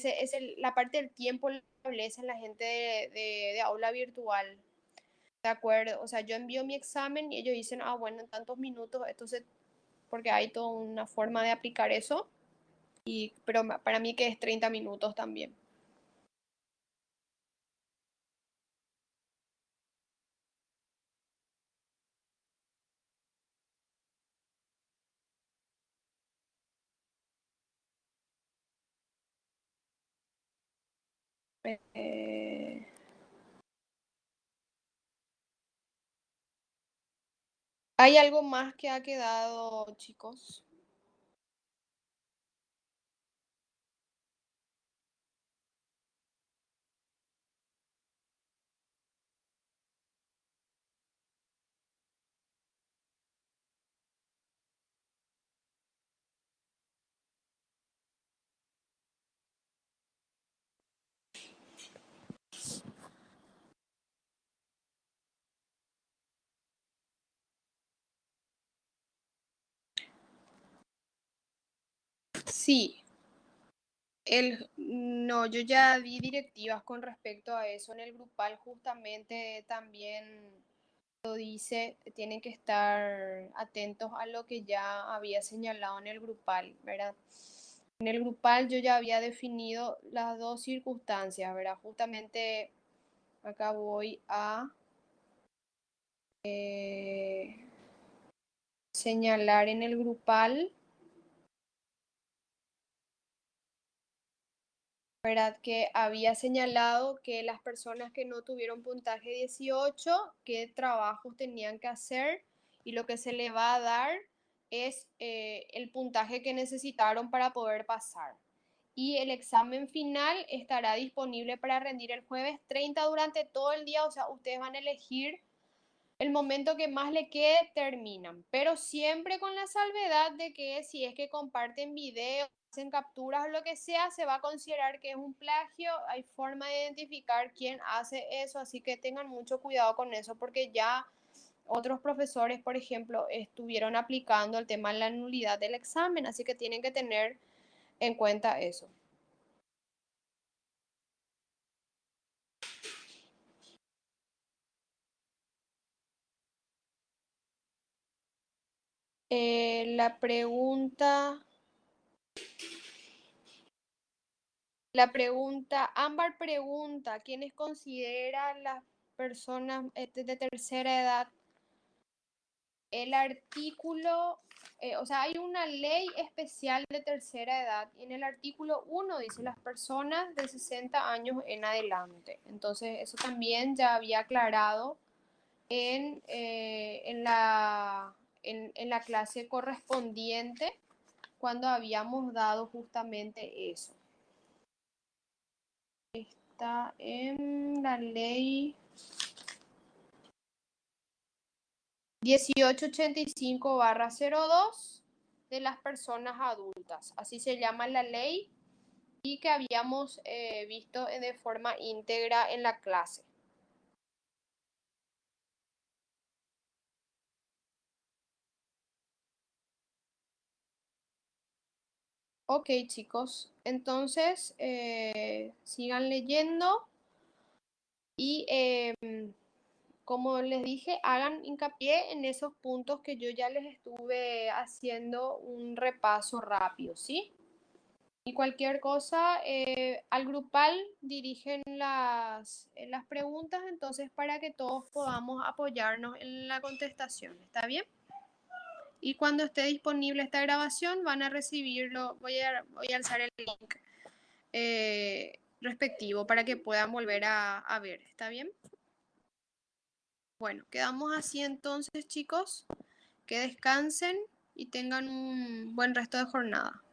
la parte del tiempo lo establecen la gente de aula virtual. De acuerdo. O sea, yo envío mi examen y ellos dicen, ah, bueno, en tantos minutos, entonces, porque hay toda una forma de aplicar eso. Pero para mí que es 30 minutos también. Eh, ¿Hay algo más que ha quedado, chicos? Sí, no, yo ya di directivas con respecto a eso en el grupal, justamente también lo dice, tienen que estar atentos a lo que ya había señalado en el grupal, ¿verdad? En el grupal yo ya había definido las dos circunstancias, ¿verdad? Justamente acá voy a eh, señalar en el grupal, ¿verdad? Que había señalado que las personas que no tuvieron puntaje 18, qué trabajos tenían que hacer y lo que se le va a dar es el puntaje que necesitaron para poder pasar. Y el examen final estará disponible para rendir el jueves 30 durante todo el día, o sea, ustedes van a elegir el momento que más le quede, terminan, pero siempre con la salvedad de que si es que comparten videos, hacen capturas o lo que sea, se va a considerar que es un plagio. Hay forma de identificar quién hace eso, así que tengan mucho cuidado con eso porque ya otros profesores, por ejemplo, estuvieron aplicando el tema de la nulidad del examen, así que tienen que tener en cuenta eso. La pregunta, Ámbar pregunta, ¿quiénes consideran las personas de tercera edad? El artículo, o sea, hay una ley especial de tercera edad y en el artículo 1 dice las personas de 60 años en adelante. Entonces, eso también ya había aclarado en la clase correspondiente cuando habíamos dado justamente eso. Está en la ley 1885/02 de las personas adultas. Así se llama la ley y que habíamos visto de forma íntegra en la clase. Ok, chicos, entonces sigan leyendo y como les dije, hagan hincapié en esos puntos que yo ya les estuve haciendo un repaso rápido, ¿sí? Y cualquier cosa, al grupal dirigen las preguntas, entonces para que todos podamos apoyarnos en la contestación, ¿está bien? Y cuando esté disponible esta grabación van a recibirlo, voy a alzar el link respectivo para que puedan volver a ver, ¿está bien? Bueno, quedamos así entonces, chicos. Que descansen y tengan un buen resto de jornada.